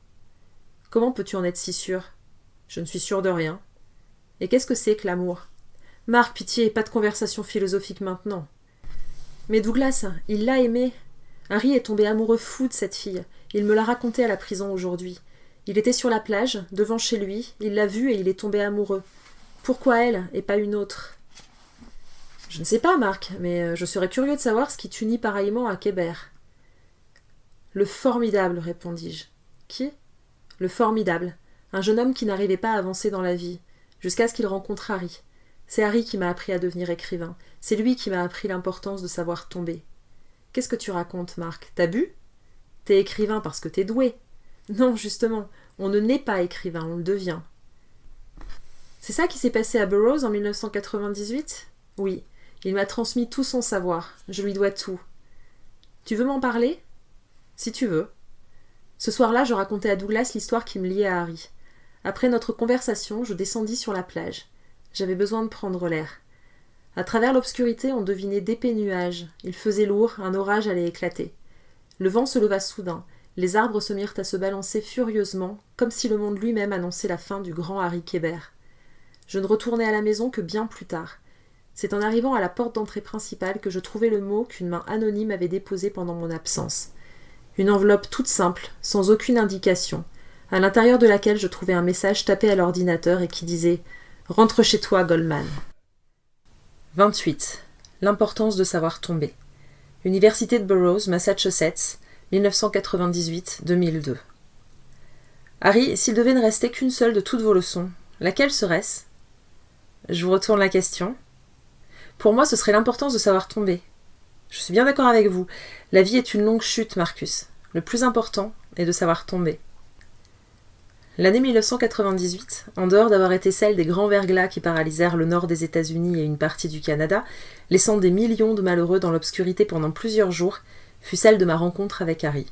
Comment peux-tu en être si sûr? Je ne suis sûre de rien. Et qu'est-ce que c'est que l'amour? Marc, pitié, pas de conversation philosophique maintenant. Mais Douglas, il l'a aimée. Harry est tombé amoureux fou de cette fille. Il me l'a raconté à la prison aujourd'hui. Il était sur la plage, devant chez lui, il l'a vue et il est tombé amoureux. Pourquoi elle et pas une autre? Je ne sais pas, Marc, mais je serais curieux de savoir ce qui t'unit pareillement à Kébert. Le formidable, répondis-je. Qui? Le formidable. Un jeune homme qui n'arrivait pas à avancer dans la vie, jusqu'à ce qu'il rencontre Harry. C'est Harry qui m'a appris à devenir écrivain. C'est lui qui m'a appris l'importance de savoir tomber. Qu'est-ce que tu racontes, Marc? T'as bu? T'es écrivain parce que t'es doué. Non, justement, on ne naît pas écrivain, on le devient. C'est ça qui s'est passé à Burroughs en 1998? Oui, il m'a transmis tout son savoir. Je lui dois tout. Tu veux m'en parler? Si tu veux. Ce soir-là, je racontais à Douglas l'histoire qui me liait à Harry. Après notre conversation, je descendis sur la plage. J'avais besoin de prendre l'air. À travers l'obscurité, on devinait d'épais nuages. Il faisait lourd, un orage allait éclater. Le vent se leva soudain. Les arbres se mirent à se balancer furieusement, comme si le monde lui-même annonçait la fin du grand Harry Kébert. Je ne retournai à la maison que bien plus tard. C'est en arrivant à la porte d'entrée principale que je trouvai le mot qu'une main anonyme avait déposé pendant mon absence. Une enveloppe toute simple, sans aucune indication, à l'intérieur de laquelle je trouvai un message tapé à l'ordinateur et qui disait « Rentre chez toi, Goldman ». 28. L'importance de savoir tomber. Université de Burroughs, Massachusetts, 1998-2002. Harry, s'il devait ne rester qu'une seule de toutes vos leçons, laquelle serait-ce? Je vous retourne la question. Pour moi, ce serait l'importance de savoir tomber. Je suis bien d'accord avec vous. La vie est une longue chute, Marcus. Le plus important est de savoir tomber. L'année 1998, en dehors d'avoir été celle des grands verglas qui paralysèrent le nord des États-Unis et une partie du Canada, laissant des millions de malheureux dans l'obscurité pendant plusieurs jours, fut celle de ma rencontre avec Harry.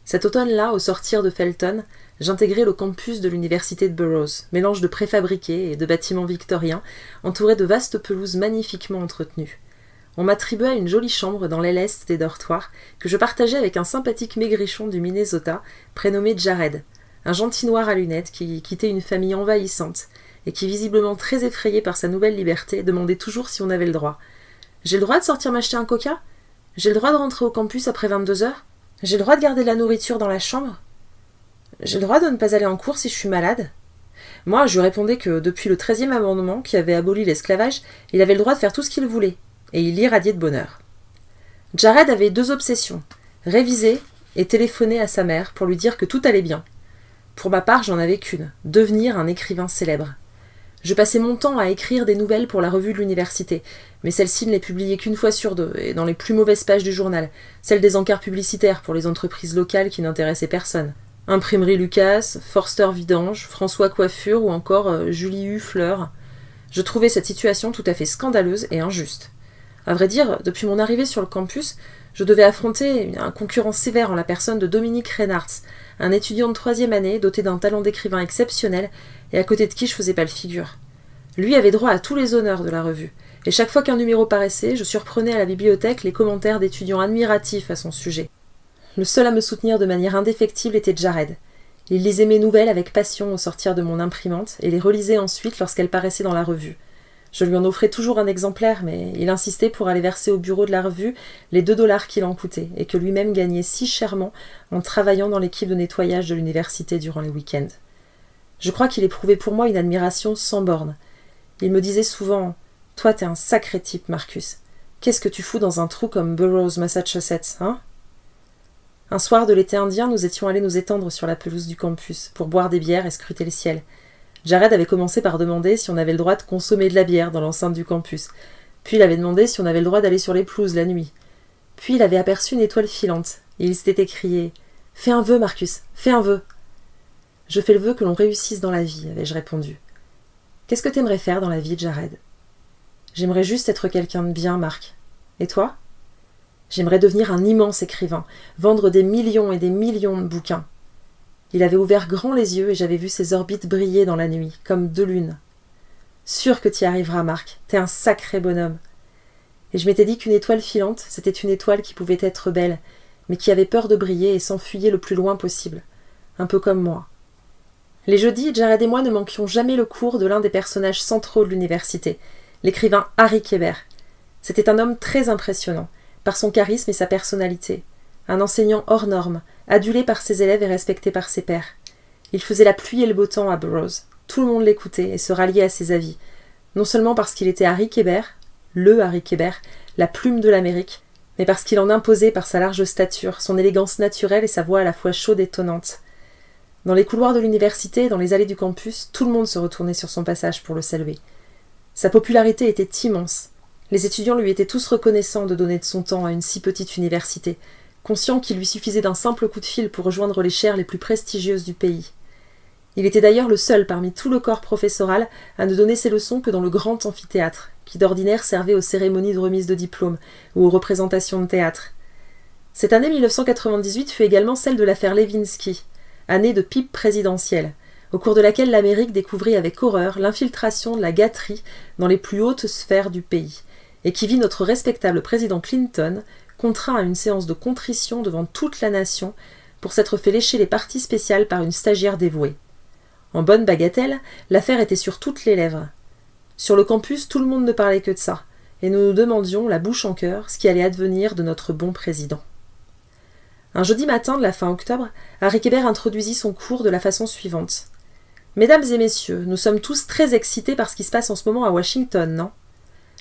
Cet automne-là, au sortir de Felton, j'intégrai le campus de l'université de Burroughs, mélange de préfabriqués et de bâtiments victoriens, entouré de vastes pelouses magnifiquement entretenues. On m'attribua une jolie chambre dans l'aile est des dortoirs, que je partageais avec un sympathique maigrichon du Minnesota, prénommé Jared, un gentil noir à lunettes qui quittait une famille envahissante, et qui, visiblement très effrayé par sa nouvelle liberté, demandait toujours si on avait le droit. « J'ai le droit de sortir m'acheter un coca? J'ai le droit de rentrer au campus après 22 heures? J'ai le droit de garder de la nourriture dans la chambre ?» J'ai le droit de ne pas aller en cours si je suis malade ?» Moi, je lui répondais que depuis le 13e amendement qui avait aboli l'esclavage, il avait le droit de faire tout ce qu'il voulait, et il irradiait de bonheur. Jared avait 2 obsessions, réviser et téléphoner à sa mère pour lui dire que tout allait bien. Pour ma part, j'en avais qu'une, devenir un écrivain célèbre. Je passais mon temps à écrire des nouvelles pour la revue de l'université, mais celle-ci ne les publiait qu'une fois sur 2, et dans les plus mauvaises pages du journal, celles des encarts publicitaires pour les entreprises locales qui n'intéressaient personne. Imprimerie Lucas, Forster Vidange, François Coiffure ou encore Julie Hu Fleur. Je trouvais cette situation tout à fait scandaleuse et injuste. À vrai dire, depuis mon arrivée sur le campus, je devais affronter un concurrent sévère en la personne de Dominique Reinhardt, un étudiant de 3e année doté d'un talent d'écrivain exceptionnel et à côté de qui je faisais pas le figure. Lui avait droit à tous les honneurs de la revue, et chaque fois qu'un numéro paraissait, je surprenais à la bibliothèque les commentaires d'étudiants admiratifs à son sujet. Le seul à me soutenir de manière indéfectible était Jared. Il lisait mes nouvelles avec passion au sortir de mon imprimante et les relisait ensuite lorsqu'elles paraissaient dans la revue. Je lui en offrais toujours un exemplaire, mais il insistait pour aller verser au bureau de la revue les 2 $ qu'il en coûtait et que lui-même gagnait si chèrement en travaillant dans l'équipe de nettoyage de l'université durant les week-ends. Je crois qu'il éprouvait pour moi une admiration sans borne. Il me disait souvent « Toi, t'es un sacré type, Marcus. Qu'est-ce que tu fous dans un trou comme Burroughs, Massachusetts, hein ?» Un soir de l'été indien, nous étions allés nous étendre sur la pelouse du campus pour boire des bières et scruter le ciel. Jared avait commencé par demander si on avait le droit de consommer de la bière dans l'enceinte du campus. Puis il avait demandé si on avait le droit d'aller sur les pelouses la nuit. Puis il avait aperçu une étoile filante, et il s'était écrié « Fais un vœu, Marcus, fais un vœu !»« Je fais le vœu que l'on réussisse dans la vie, » avais-je répondu. « Qu'est-ce que t'aimerais faire dans la vie, Jared ?»« J'aimerais juste être quelqu'un de bien, Marc. Et toi ?»« J'aimerais devenir un immense écrivain, vendre des millions et des millions de bouquins. » Il avait ouvert grand les yeux et j'avais vu ses orbites briller dans la nuit, comme 2 lunes. « Sûr que t'y arriveras, Marc, t'es un sacré bonhomme. » Et je m'étais dit qu'une étoile filante, c'était une étoile qui pouvait être belle, mais qui avait peur de briller et s'enfuyait le plus loin possible, un peu comme moi. Les jeudis, Jared et moi ne manquions jamais le cours de l'un des personnages centraux de l'université, l'écrivain Harry Kéber. C'était un homme très impressionnant, par son charisme et sa personnalité. Un enseignant hors norme, adulé par ses élèves et respecté par ses pairs. Il faisait la pluie et le beau temps à Burroughs. Tout le monde l'écoutait et se ralliait à ses avis. Non seulement parce qu'il était Harry Kéber, le Harry Kéber, la plume de l'Amérique, mais parce qu'il en imposait par sa large stature, son élégance naturelle et sa voix à la fois chaude et tonnante. Dans les couloirs de l'université et dans les allées du campus, tout le monde se retournait sur son passage pour le saluer. Sa popularité était immense. Les étudiants lui étaient tous reconnaissants de donner de son temps à une si petite université, conscient qu'il lui suffisait d'un simple coup de fil pour rejoindre les chaires les plus prestigieuses du pays. Il était d'ailleurs le seul parmi tout le corps professoral à ne donner ses leçons que dans le grand amphithéâtre, qui d'ordinaire servait aux cérémonies de remise de diplômes ou aux représentations de théâtre. Cette année 1998 fut également celle de l'affaire Levinsky, année de pipe présidentielle, au cours de laquelle l'Amérique découvrit avec horreur l'infiltration de la gâterie dans les plus hautes sphères du pays, et qui vit notre respectable président Clinton contraint à une séance de contrition devant toute la nation pour s'être fait lécher les parties spéciales par une stagiaire dévouée. En bonne bagatelle, l'affaire était sur toutes les lèvres. Sur le campus, tout le monde ne parlait que de ça, et nous nous demandions, la bouche en cœur, ce qui allait advenir de notre bon président. Un jeudi matin de la fin octobre, Harry Kéber introduisit son cours de la façon suivante. « Mesdames et messieurs, nous sommes tous très excités par ce qui se passe en ce moment à Washington, non ?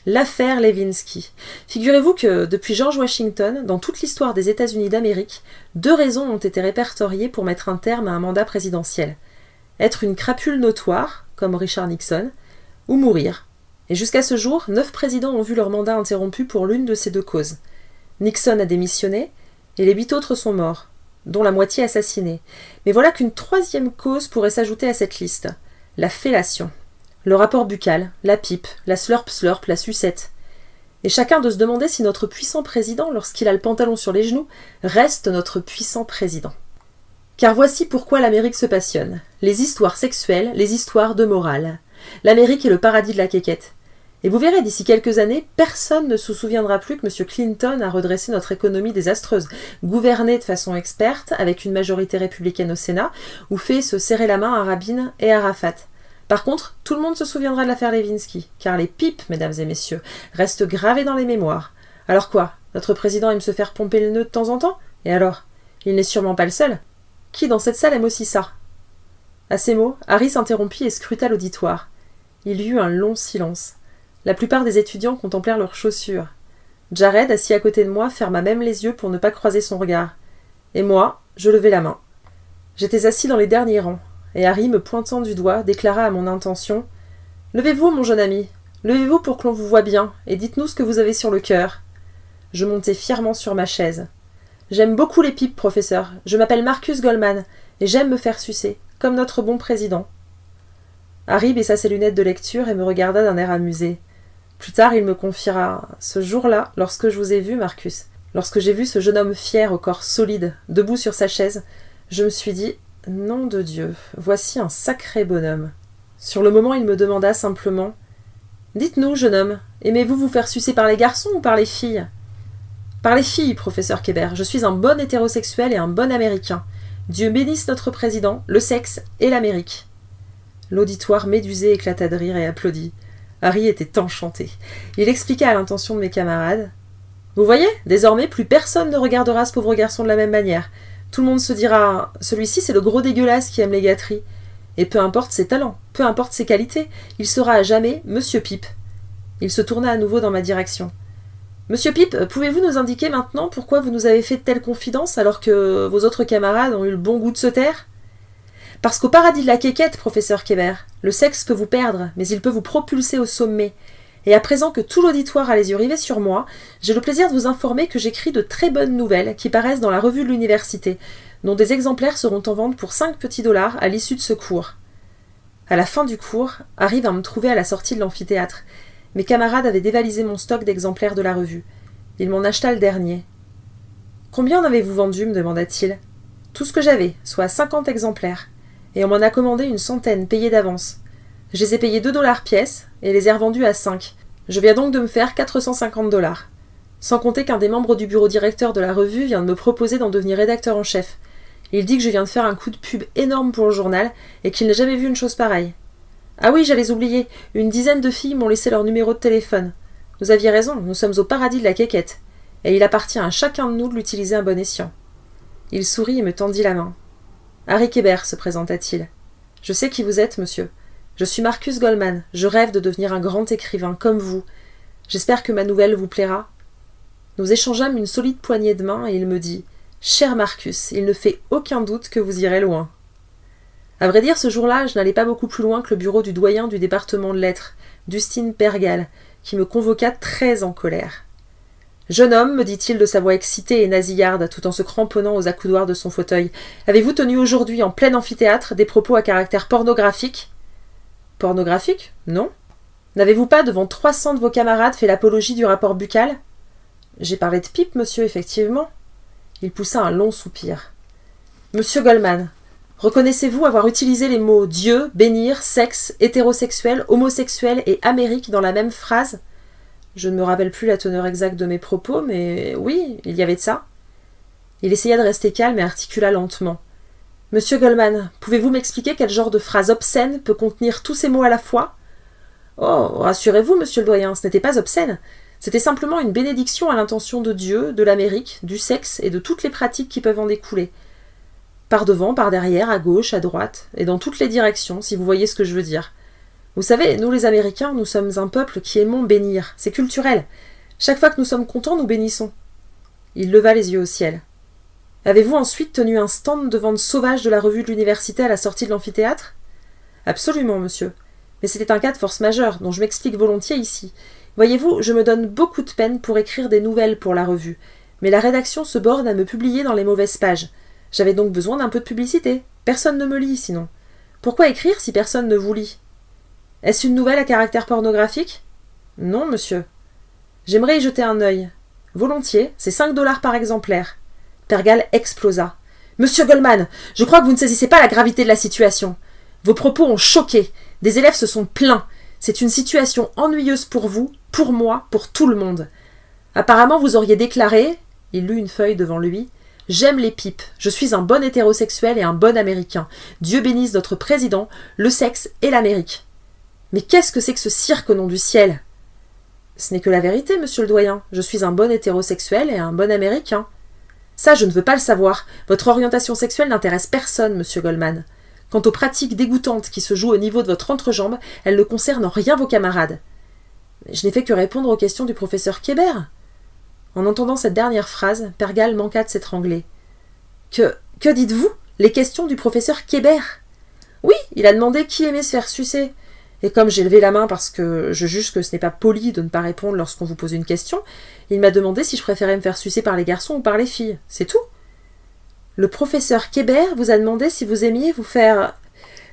L'affaire Levinsky. Figurez-vous que, depuis George Washington, dans toute l'histoire des États-Unis d'Amérique, 2 raisons ont été répertoriées pour mettre un terme à un mandat présidentiel. Être une crapule notoire, comme Richard Nixon, ou mourir. Et jusqu'à ce jour, 9 présidents ont vu leur mandat interrompu pour l'une de ces 2 causes. Nixon a démissionné, et les 8 autres sont morts, dont la moitié assassinés. Mais voilà qu'une 3e cause pourrait s'ajouter à cette liste, la fellation. Le rapport buccal, la pipe, la slurp-slurp, la sucette. Et chacun de se demander si notre puissant président, lorsqu'il a le pantalon sur les genoux, reste notre puissant président. Car voici pourquoi l'Amérique se passionne. Les histoires sexuelles, les histoires de morale. L'Amérique est le paradis de la quéquette. Et vous verrez, d'ici quelques années, personne ne se souviendra plus que M. Clinton a redressé notre économie désastreuse, gouverné de façon experte, avec une majorité républicaine au Sénat, ou fait se serrer la main à Rabin et à Arafat. Par contre, tout le monde se souviendra de l'affaire Levinsky, car les pipes, mesdames et messieurs, restent gravées dans les mémoires. Alors quoi ? Notre président aime se faire pomper le nœud de temps en temps ? Et alors ? Il n'est sûrement pas le seul. Qui dans cette salle aime aussi ça ?» À ces mots, Harry s'interrompit et scruta l'auditoire. Il y eut un long silence. La plupart des étudiants contemplèrent leurs chaussures. Jared, assis à côté de moi, ferma même les yeux pour ne pas croiser son regard. Et moi, je levai la main. J'étais assis dans les derniers rangs, et Harry, me pointant du doigt, déclara à mon intention « Levez-vous, mon jeune ami, levez-vous pour que l'on vous voie bien, et dites-nous ce que vous avez sur le cœur. » Je montai fièrement sur ma chaise. « J'aime beaucoup les pipes, professeur. Je m'appelle Marcus Goldman, et j'aime me faire sucer, comme notre bon président. » Harry baissa ses lunettes de lecture et me regarda d'un air amusé. Plus tard, il me confiera « Ce jour-là, lorsque je vous ai vu, Marcus, lorsque j'ai vu ce jeune homme fier au corps solide, debout sur sa chaise, je me suis dit « Nom de Dieu, voici un sacré bonhomme. » Sur le moment, il me demanda simplement « Dites-nous, jeune homme, aimez-vous vous faire sucer par les garçons ou par les filles ?»« Par les filles, professeur Kébert. Je suis un bon hétérosexuel et un bon américain. Dieu bénisse notre président, le sexe et l'Amérique. » L'auditoire médusé éclata de rire et applaudit. Harry était enchanté. Il expliqua à l'intention de mes camarades « Vous voyez, désormais, plus personne ne regardera ce pauvre garçon de la même manière. Tout le monde se dira « Celui-ci, c'est le gros dégueulasse qui aime les gâteries. » Et peu importe ses talents, peu importe ses qualités, il sera à jamais Monsieur Pipe. Il se tourna à nouveau dans ma direction. « Monsieur Pipe, pouvez-vous nous indiquer maintenant pourquoi vous nous avez fait de telles confidences alors que vos autres camarades ont eu le bon goût de se taire ?»« Parce qu'au paradis de la quéquette, professeur Kébert, le sexe peut vous perdre, mais il peut vous propulser au sommet. Et à présent que tout l'auditoire a les yeux rivés sur moi, j'ai le plaisir de vous informer que j'écris de très bonnes nouvelles qui paraissent dans la revue de l'université, dont des exemplaires seront en vente pour 5 petits dollars à l'issue de ce cours. » À la fin du cours, Harry vint me trouver à la sortie de l'amphithéâtre. Mes camarades avaient dévalisé mon stock d'exemplaires de la revue. Il m'en acheta le dernier. « Combien en avez-vous vendu ?» me demanda-t-il. « Tout ce que j'avais, soit 50 exemplaires. Et on m'en a commandé une centaine, payés d'avance. Je les ai payés 2 dollars pièce et les ai revendus à 5. Je viens donc de me faire 450 dollars. Sans compter qu'un des membres du bureau directeur de la revue vient de me proposer d'en devenir rédacteur en chef. Il dit que je viens de faire un coup de pub énorme pour le journal et qu'il n'a jamais vu une chose pareille. Ah oui, j'allais oublier, une dizaine de filles m'ont laissé leur numéro de téléphone. Vous aviez raison, nous sommes au paradis de la quéquette, et il appartient à chacun de nous de l'utiliser à bon escient. » Il sourit et me tendit la main. « Harry Kébert, se présenta-t-il. Je sais qui vous êtes, monsieur. Je suis Marcus Goldman, je rêve de devenir un grand écrivain, comme vous. J'espère que ma nouvelle vous plaira. » Nous échangeâmes une solide poignée de main et il me dit « Cher Marcus, il ne fait aucun doute que vous irez loin. » À vrai dire, ce jour-là, je n'allais pas beaucoup plus loin que le bureau du doyen du département de lettres, Dustin Pergal, qui me convoqua très en colère. « Jeune homme, me dit-il de sa voix excitée et nasillarde, tout en se cramponnant aux accoudoirs de son fauteuil, avez-vous tenu aujourd'hui en plein amphithéâtre des propos à caractère pornographique ?»« Pornographique ? Non. N'avez-vous pas, devant 300 de vos camarades, fait l'apologie du rapport buccal ?»« J'ai parlé de pipe, monsieur, effectivement. » Il poussa un long soupir. « Monsieur Goldman, reconnaissez-vous avoir utilisé les mots Dieu, bénir, sexe, hétérosexuel, homosexuel et Amérique dans la même phrase ? Je ne me rappelle plus la teneur exacte de mes propos, mais oui, il y avait de ça. » Il essaya de rester calme et articula lentement. « Monsieur Goldman, pouvez-vous m'expliquer quel genre de phrase obscène peut contenir tous ces mots à la fois ? » « Oh, rassurez-vous, monsieur le doyen, ce n'était pas obscène. C'était simplement une bénédiction à l'intention de Dieu, de l'Amérique, du sexe et de toutes les pratiques qui peuvent en découler. Par devant, par derrière, à gauche, à droite, et dans toutes les directions, si vous voyez ce que je veux dire. Vous savez, nous les Américains, nous sommes un peuple qui aimons bénir. C'est culturel. Chaque fois que nous sommes contents, nous bénissons. » Il leva les yeux au ciel. « Avez-vous ensuite tenu un stand de vente sauvage de la revue de l'université à la sortie de l'amphithéâtre ? » ?»« Absolument, monsieur. Mais c'était un cas de force majeure, dont je m'explique volontiers ici. Voyez-vous, je me donne beaucoup de peine pour écrire des nouvelles pour la revue, mais la rédaction se borne à me publier dans les mauvaises pages. J'avais donc besoin d'un peu de publicité. Personne ne me lit, sinon. Pourquoi écrire si personne ne vous lit ? Est-ce une nouvelle à caractère pornographique ? Non, monsieur. J'aimerais y jeter un œil. Volontiers, c'est 5 dollars par exemplaire. Pergal explosa. Monsieur Goldman, je crois que vous ne saisissez pas la gravité de la situation. Vos propos ont choqué. Des élèves se sont plaints. C'est une situation ennuyeuse pour vous, pour moi, pour tout le monde. Apparemment, vous auriez déclaré, il lut une feuille devant lui, « J'aime les pipes, je suis un bon hétérosexuel et un bon américain. Dieu bénisse notre président, le sexe et l'Amérique. » Mais qu'est-ce que c'est que ce cirque au nom du ciel ? Ce n'est que la vérité, monsieur le doyen. Je suis un bon hétérosexuel et un bon américain. Ça, je ne veux pas le savoir. Votre orientation sexuelle n'intéresse personne, monsieur Goldman. Quant aux pratiques dégoûtantes qui se jouent au niveau de votre entrejambe, elles ne concernent en rien vos camarades. Mais je n'ai fait que répondre aux questions du professeur Kébert. En entendant cette dernière phrase, Pergal manqua de s'étrangler. Que dites-vous? Les questions du professeur Kébert? Oui, il a demandé qui aimait se faire sucer. Et comme j'ai levé la main parce que je juge que ce n'est pas poli de ne pas répondre lorsqu'on vous pose une question, il m'a demandé si je préférais me faire sucer par les garçons ou par les filles. C'est tout. Le professeur Kébert vous a demandé si vous aimiez vous faire...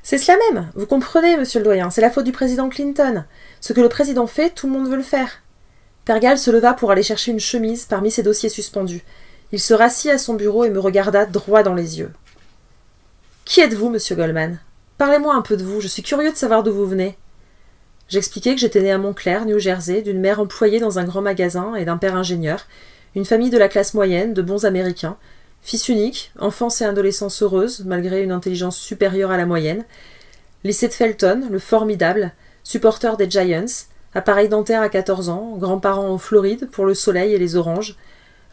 C'est cela même, vous comprenez, monsieur le doyen, c'est la faute du président Clinton. Ce que le président fait, tout le monde veut le faire. Pergal se leva pour aller chercher une chemise parmi ses dossiers suspendus. Il se rassit à son bureau et me regarda droit dans les yeux. « Qui êtes-vous, monsieur Goldman? Parlez-moi un peu de vous, je suis curieux de savoir d'où vous venez. » J'expliquai que j'étais né à Montclair, New Jersey, d'une mère employée dans un grand magasin et d'un père ingénieur, une famille de la classe moyenne, de bons Américains, fils unique, enfance et adolescence heureuse, malgré une intelligence supérieure à la moyenne, lycée de Felton, le formidable, supporter des Giants, appareil dentaire à 14 ans, grands-parents en Floride pour le soleil et les oranges,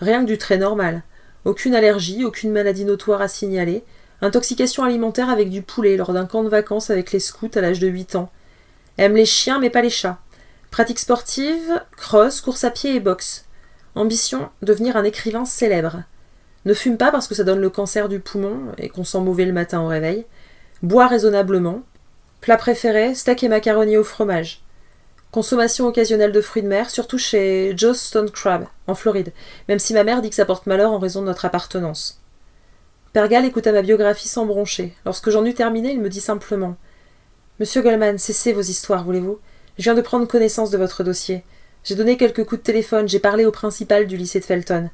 rien que du très normal, aucune allergie, aucune maladie notoire à signaler, intoxication alimentaire avec du poulet lors d'un camp de vacances avec les scouts à l'âge de 8 ans, aime les chiens mais pas les chats, pratique sportive, cross, course à pied et boxe, ambition, devenir un écrivain célèbre, ne fume pas parce que ça donne le cancer du poumon et qu'on sent mauvais le matin au réveil, boit raisonnablement, plat préféré, steak et macaroni au fromage, consommation occasionnelle de fruits de mer, surtout chez Joe's Stone Crab, en Floride, même si ma mère dit que ça porte malheur en raison de notre appartenance. Pergal écouta ma biographie sans broncher. Lorsque j'en eus terminé, il me dit simplement « Monsieur Goldman, cessez vos histoires, voulez-vous? Je viens de prendre connaissance de votre dossier. J'ai donné quelques coups de téléphone, j'ai parlé au principal du lycée de Felton.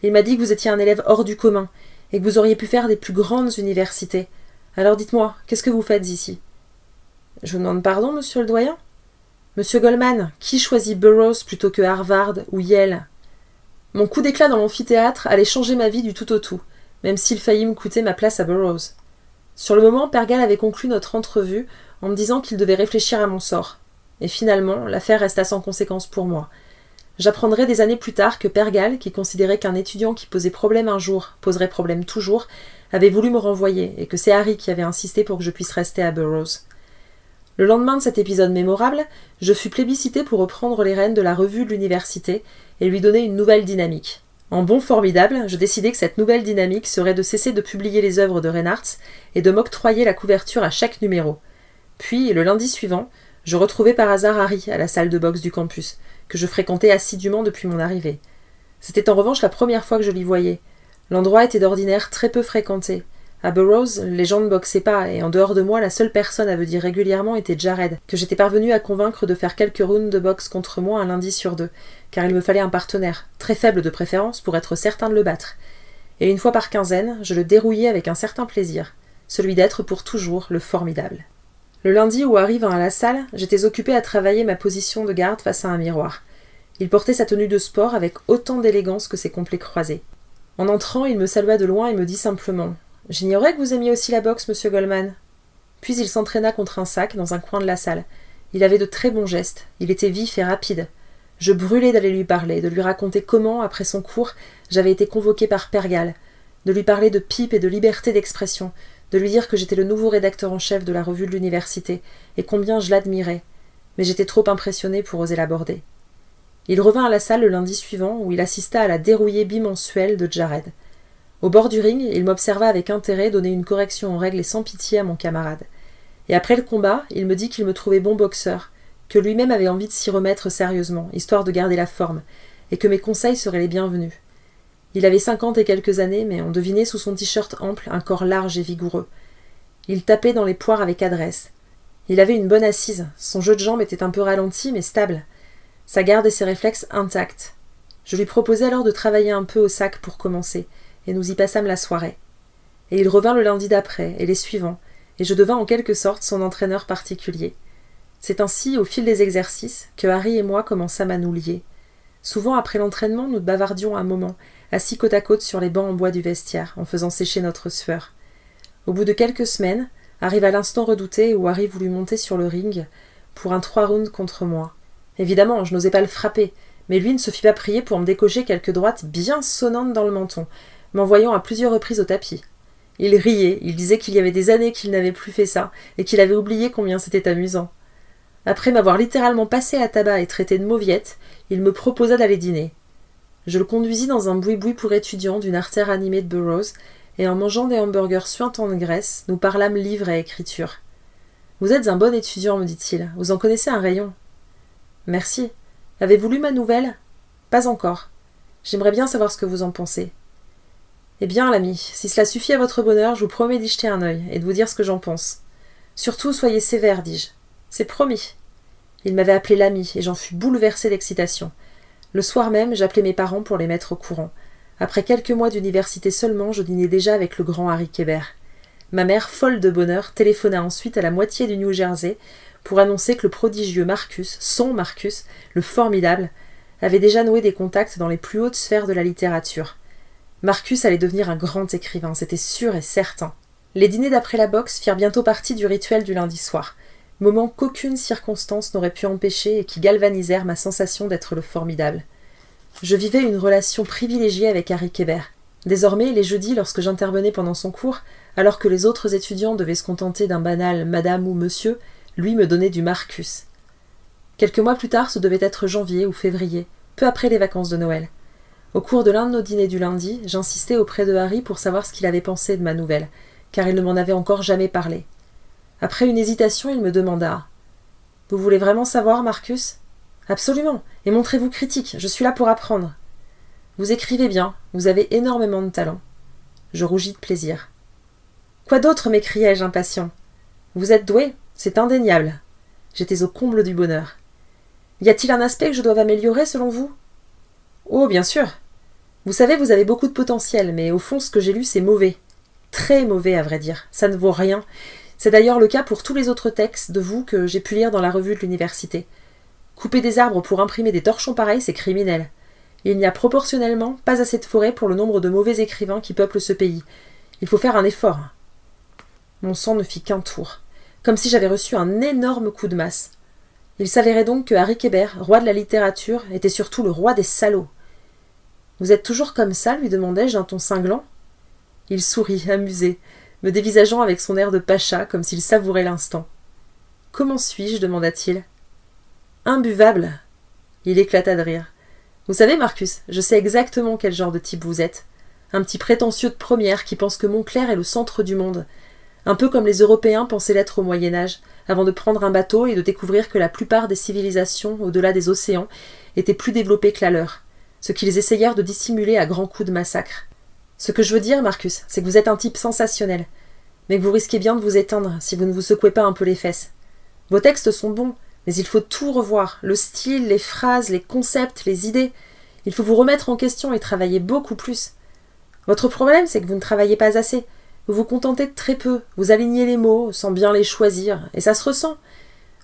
Il m'a dit que vous étiez un élève hors du commun et que vous auriez pu faire des plus grandes universités. Alors dites-moi, qu'est-ce que vous faites ici ?»« Je vous demande pardon, monsieur le doyen ? Monsieur Goldman, qui choisit Burroughs plutôt que Harvard ou Yale ? Mon coup d'éclat dans l'amphithéâtre allait changer ma vie du tout au tout, même s'il faillit me coûter ma place à Burroughs. Sur le moment, Pergal avait conclu notre entrevue en me disant qu'il devait réfléchir à mon sort. Et finalement, l'affaire resta sans conséquence pour moi. J'apprendrai des années plus tard que Pergal, qui considérait qu'un étudiant qui posait problème un jour poserait problème toujours, avait voulu me renvoyer et que c'est Harry qui avait insisté pour que je puisse rester à Burroughs. Le lendemain de cet épisode mémorable, je fus plébiscité pour reprendre les rênes de la revue de l'université et lui donner une nouvelle dynamique. En bon formidable, je décidai que cette nouvelle dynamique serait de cesser de publier les œuvres de Reynards et de m'octroyer la couverture à chaque numéro. Puis, le lundi suivant, je retrouvai par hasard Harry à la salle de boxe du campus, que je fréquentais assidûment depuis mon arrivée. C'était en revanche la première fois que je l'y voyais. L'endroit était d'ordinaire très peu fréquenté. À Burroughs, les gens ne boxaient pas, et en dehors de moi, la seule personne à venir régulièrement était Jared, que j'étais parvenu à convaincre de faire quelques rounds de boxe contre moi un lundi sur 2, car il me fallait un partenaire, très faible de préférence, pour être certain de le battre. Et une fois par quinzaine, je le dérouillais avec un certain plaisir, celui d'être pour toujours le formidable. Le lundi où Harry vint à la salle, j'étais occupée à travailler ma position de garde face à un miroir. Il portait sa tenue de sport avec autant d'élégance que ses complets croisés. En entrant, il me salua de loin et me dit simplement « J'ignorais que vous aimiez aussi la boxe, monsieur Goldman. » Puis il s'entraîna contre un sac dans un coin de la salle. Il avait de très bons gestes, il était vif et rapide. Je brûlais d'aller lui parler, de lui raconter comment, après son cours, j'avais été convoquée par Pergal, de lui parler de pipe et de liberté d'expression, de lui dire que j'étais le nouveau rédacteur en chef de la revue de l'université, et combien je l'admirais. Mais j'étais trop impressionnée pour oser l'aborder. Il revint à la salle le lundi suivant, où il assista à la dérouillée bimensuelle de Jared. Au bord du ring, il m'observa avec intérêt donner une correction en règle et sans pitié à mon camarade. Et après le combat, il me dit qu'il me trouvait bon boxeur, que lui-même avait envie de s'y remettre sérieusement, histoire de garder la forme, et que mes conseils seraient les bienvenus. Il avait 50 et quelques années, mais on devinait sous son t-shirt ample un corps large et vigoureux. Il tapait dans les poires avec adresse. Il avait une bonne assise, son jeu de jambes était un peu ralenti, mais stable. Sa garde et ses réflexes intacts. Je lui proposai alors de travailler un peu au sac pour commencer, et nous y passâmes la soirée. Et il revint le lundi d'après, et les suivants, et je devins en quelque sorte son entraîneur particulier. C'est ainsi, au fil des exercices, que Harry et moi commençâmes à nous lier. Souvent, après l'entraînement, nous bavardions un moment, assis côte à côte sur les bancs en bois du vestiaire, en faisant sécher notre sueur. Au bout de quelques semaines, arriva l'instant redouté où Harry voulut monter sur le ring pour un 3 rounds contre moi. Évidemment, je n'osais pas le frapper, mais lui ne se fit pas prier pour me décocher quelques droites bien sonnantes dans le menton. m'envoyant à plusieurs reprises au tapis. Il riait, il disait qu'il y avait des années qu'il n'avait plus fait ça, et qu'il avait oublié combien c'était amusant. Après m'avoir littéralement passé à tabac et traité de mauviette, il me proposa d'aller dîner. Je le conduisis dans un boui-boui pour étudiants d'une artère animée de Burroughs, et en mangeant des hamburgers suintants de graisse, nous parlâmes livres et écriture. « Vous êtes un bon étudiant, me dit-il. Vous en connaissez un rayon. »« Merci. Avez-vous lu ma nouvelle ? » ?»« Pas encore. J'aimerais bien savoir ce que vous en pensez. »« Eh bien, l'ami, si cela suffit à votre bonheur, je vous promets d'y jeter un œil et de vous dire ce que j'en pense. Surtout, soyez sévère, dis-je. C'est promis. » Il m'avait appelé l'ami, et j'en fus bouleversée d'excitation. Le soir même, j'appelai mes parents pour les mettre au courant. Après quelques mois d'université seulement, je dînais déjà avec le grand Harry Kébert. Ma mère, folle de bonheur, téléphona ensuite à la moitié du New Jersey pour annoncer que le prodigieux Marcus, son Marcus, le formidable, avait déjà noué des contacts dans les plus hautes sphères de la littérature. Marcus allait devenir un grand écrivain, c'était sûr et certain. Les dîners d'après la boxe firent bientôt partie du rituel du lundi soir, moment qu'aucune circonstance n'aurait pu empêcher et qui galvanisèrent ma sensation d'être le formidable. Je vivais une relation privilégiée avec Harry Kébert. Désormais, les jeudis, lorsque j'intervenais pendant son cours, alors que les autres étudiants devaient se contenter d'un banal « madame » ou « monsieur », lui me donnait du Marcus. Quelques mois plus tard, ce devait être janvier ou février, peu après les vacances de Noël. Au cours de l'un de nos dîners du lundi, j'insistais auprès de Harry pour savoir ce qu'il avait pensé de ma nouvelle, car il ne m'en avait encore jamais parlé. Après une hésitation, il me demanda « Vous voulez vraiment savoir, Marcus ? » ?»« Absolument, et montrez-vous critique, je suis là pour apprendre. »« Vous écrivez bien, vous avez énormément de talent. » Je rougis de plaisir. « Quoi d'autre » m'écriai-je impatient. « Vous êtes doué, c'est indéniable. » J'étais au comble du bonheur. « Y a-t-il un aspect que je doive améliorer selon vous ?»« Oh, bien sûr. Vous savez, vous avez beaucoup de potentiel, mais au fond, ce que j'ai lu, c'est mauvais. Très mauvais, à vrai dire. Ça ne vaut rien. C'est d'ailleurs le cas pour tous les autres textes de vous que j'ai pu lire dans la revue de l'université. Couper des arbres pour imprimer des torchons pareils, c'est criminel. Il n'y a proportionnellement pas assez de forêts pour le nombre de mauvais écrivains qui peuplent ce pays. Il faut faire un effort. » Mon sang ne fit qu'un tour, comme si j'avais reçu un énorme coup de masse. Il s'avérait donc que Harry Kébert, roi de la littérature, était surtout le roi des salauds. « Vous êtes toujours comme ça ?» lui demandai-je d'un ton cinglant. Il sourit, amusé, me dévisageant avec son air de pacha, comme s'il savourait l'instant. « Comment suis-je » demanda-t-il. « Imbuvable !» Il éclata de rire. « Vous savez, Marcus, je sais exactement quel genre de type vous êtes. Un petit prétentieux de première qui pense que Montclair est le centre du monde. Un peu comme les Européens pensaient l'être au Moyen-Âge, avant de prendre un bateau et de découvrir que la plupart des civilisations, au-delà des océans, étaient plus développées que la leur, ce qu'ils essayèrent de dissimuler à grands coups de massacre. Ce que je veux dire, Marcus, c'est que vous êtes un type sensationnel, mais que vous risquez bien de vous éteindre si vous ne vous secouez pas un peu les fesses. Vos textes sont bons, mais il faut tout revoir, le style, les phrases, les concepts, les idées. Il faut vous remettre en question et travailler beaucoup plus. Votre problème, c'est que vous ne travaillez pas assez. Vous vous contentez de très peu, vous alignez les mots sans bien les choisir, et ça se ressent.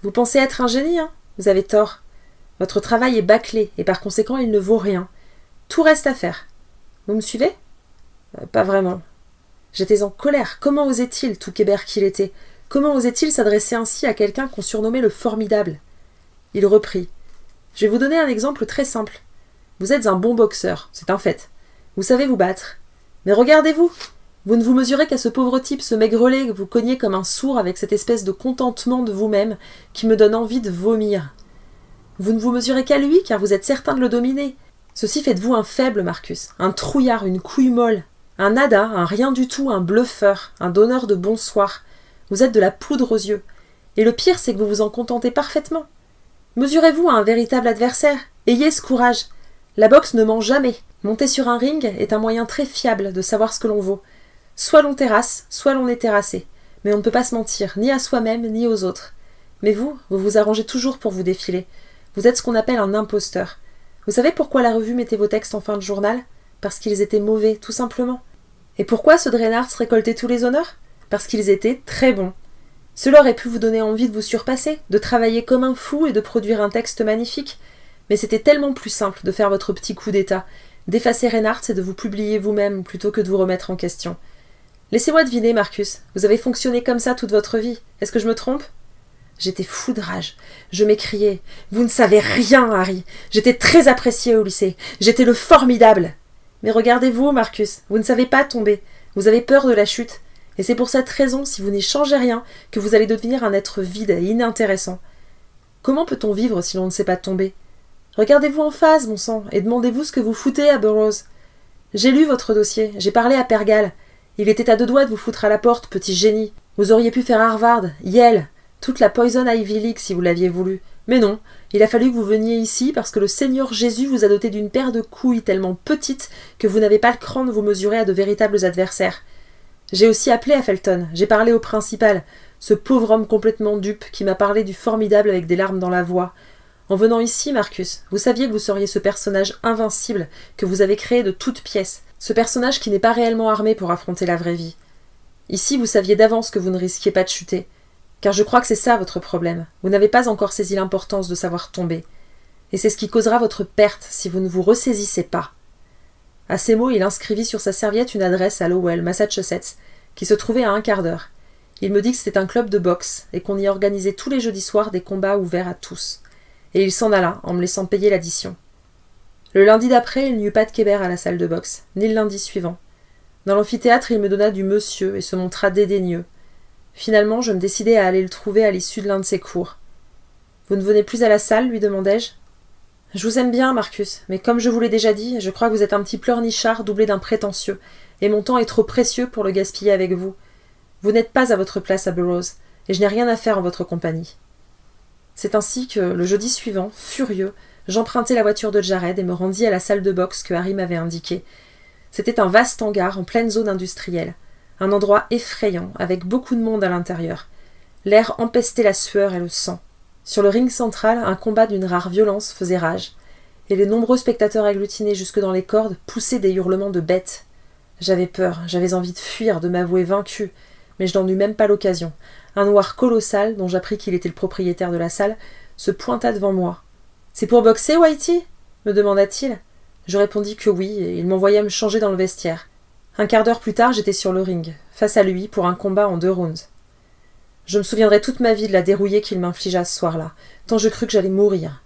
Vous pensez être un génie, hein ? Vous avez tort. Votre travail est bâclé, et par conséquent, il ne vaut rien. Tout reste à faire. Vous me suivez ? Pas vraiment. J'étais en colère. Comment osait-il, tout Kébert qu'il était ? Comment osait-il s'adresser ainsi à quelqu'un qu'on surnommait le formidable ? Il reprit. Je vais vous donner un exemple très simple. Vous êtes un bon boxeur, c'est un fait. Vous savez vous battre. Mais regardez-vous ! Vous ne vous mesurez qu'à ce pauvre type, ce maigrelet que vous cognez comme un sourd avec cette espèce de contentement de vous-même qui me donne envie de vomir. Vous ne vous mesurez qu'à lui, car vous êtes certain de le dominer. Ceci fait de vous un faible, Marcus, un trouillard, une couille molle, un nada, un rien du tout, un bluffeur, un donneur de bonsoir. Vous êtes de la poudre aux yeux. Et le pire, c'est que vous vous en contentez parfaitement. Mesurez-vous à un véritable adversaire. Ayez ce courage. La boxe ne ment jamais. Monter sur un ring est un moyen très fiable de savoir ce que l'on vaut. Soit l'on terrasse, soit l'on est terrassé. Mais on ne peut pas se mentir, ni à soi-même, ni aux autres. Mais vous vous arrangez toujours pour vous défiler. Vous êtes ce qu'on appelle un imposteur. Vous savez pourquoi la revue mettait vos textes en fin de journal ? Parce qu'ils étaient mauvais, tout simplement. Et pourquoi ceux de Reynards récoltaient tous les honneurs ? Parce qu'ils étaient très bons. Cela aurait pu vous donner envie de vous surpasser, de travailler comme un fou et de produire un texte magnifique. Mais c'était tellement plus simple de faire votre petit coup d'état, d'effacer Reynards et de vous publier vous-même plutôt que de vous remettre en question. Laissez-moi deviner, Marcus, vous avez fonctionné comme ça toute votre vie. Est-ce que je me trompe ? J'étais fou de rage. Je m'écriai « Vous ne savez rien, Harry. J'étais très apprécié au lycée. J'étais le formidable. » Mais regardez-vous, Marcus, vous ne savez pas tomber. Vous avez peur de la chute. Et c'est pour cette raison, si vous n'y changez rien, que vous allez devenir un être vide et inintéressant. Comment peut-on vivre si l'on ne sait pas tomber? Regardez-vous en face, mon sang, et demandez-vous ce que vous foutez à Burroughs. J'ai lu votre dossier, j'ai parlé à Pergal. Il était à 2 doigts de vous foutre à la porte, petit génie. Vous auriez pu faire Harvard, Yale, toute la Poison Ivy League si vous l'aviez voulu. Mais non, il a fallu que vous veniez ici parce que le Seigneur Jésus vous a doté d'une paire de couilles tellement petites que vous n'avez pas le cran de vous mesurer à de véritables adversaires. J'ai aussi appelé à Felton, j'ai parlé au principal, ce pauvre homme complètement dupe qui m'a parlé du formidable avec des larmes dans la voix. En venant ici, Marcus, vous saviez que vous seriez ce personnage invincible que vous avez créé de toutes pièces, ce personnage qui n'est pas réellement armé pour affronter la vraie vie. Ici, vous saviez d'avance que vous ne risquiez pas de chuter, car je crois que c'est ça votre problème. Vous n'avez pas encore saisi l'importance de savoir tomber. Et c'est ce qui causera votre perte si vous ne vous ressaisissez pas. À ces mots, il inscrivit sur sa serviette une adresse à Lowell, Massachusetts, qui se trouvait à 1 quart d'heure. Il me dit que c'était un club de boxe et qu'on y organisait tous les jeudis soirs des combats ouverts à tous. Et il s'en alla, en me laissant payer l'addition. Le lundi d'après, il n'y eut pas de Kébert à la salle de boxe, ni le lundi suivant. Dans l'amphithéâtre, il me donna du monsieur et se montra dédaigneux. Finalement, je me décidai à aller le trouver à l'issue de l'un de ses cours. « Vous ne venez plus à la salle ?» lui demandai-je. « Je vous aime bien, Marcus, mais comme je vous l'ai déjà dit, je crois que vous êtes un petit pleurnichard doublé d'un prétentieux, et mon temps est trop précieux pour le gaspiller avec vous. Vous n'êtes pas à votre place à Burroughs, et je n'ai rien à faire en votre compagnie. » C'est ainsi que, le jeudi suivant, furieux, j'empruntai la voiture de Jared et me rendis à la salle de boxe que Harry m'avait indiquée. C'était un vaste hangar en pleine zone industrielle, un endroit effrayant, avec beaucoup de monde à l'intérieur. L'air empestait la sueur et le sang. Sur le ring central, un combat d'une rare violence faisait rage, et les nombreux spectateurs agglutinés jusque dans les cordes poussaient des hurlements de bêtes. J'avais peur, j'avais envie de fuir, de m'avouer vaincu, mais je n'en eus même pas l'occasion. Un noir colossal, dont j'appris qu'il était le propriétaire de la salle, se pointa devant moi. « C'est pour boxer, Whitey ?» me demanda-t-il. Je répondis que oui, et il m'envoya me changer dans le vestiaire. 1 quart d'heure plus tard, j'étais sur le ring, face à lui, pour un combat en 2 rounds. Je me souviendrai toute ma vie de la dérouillée qu'il m'infligea ce soir-là, tant je crus que j'allais mourir.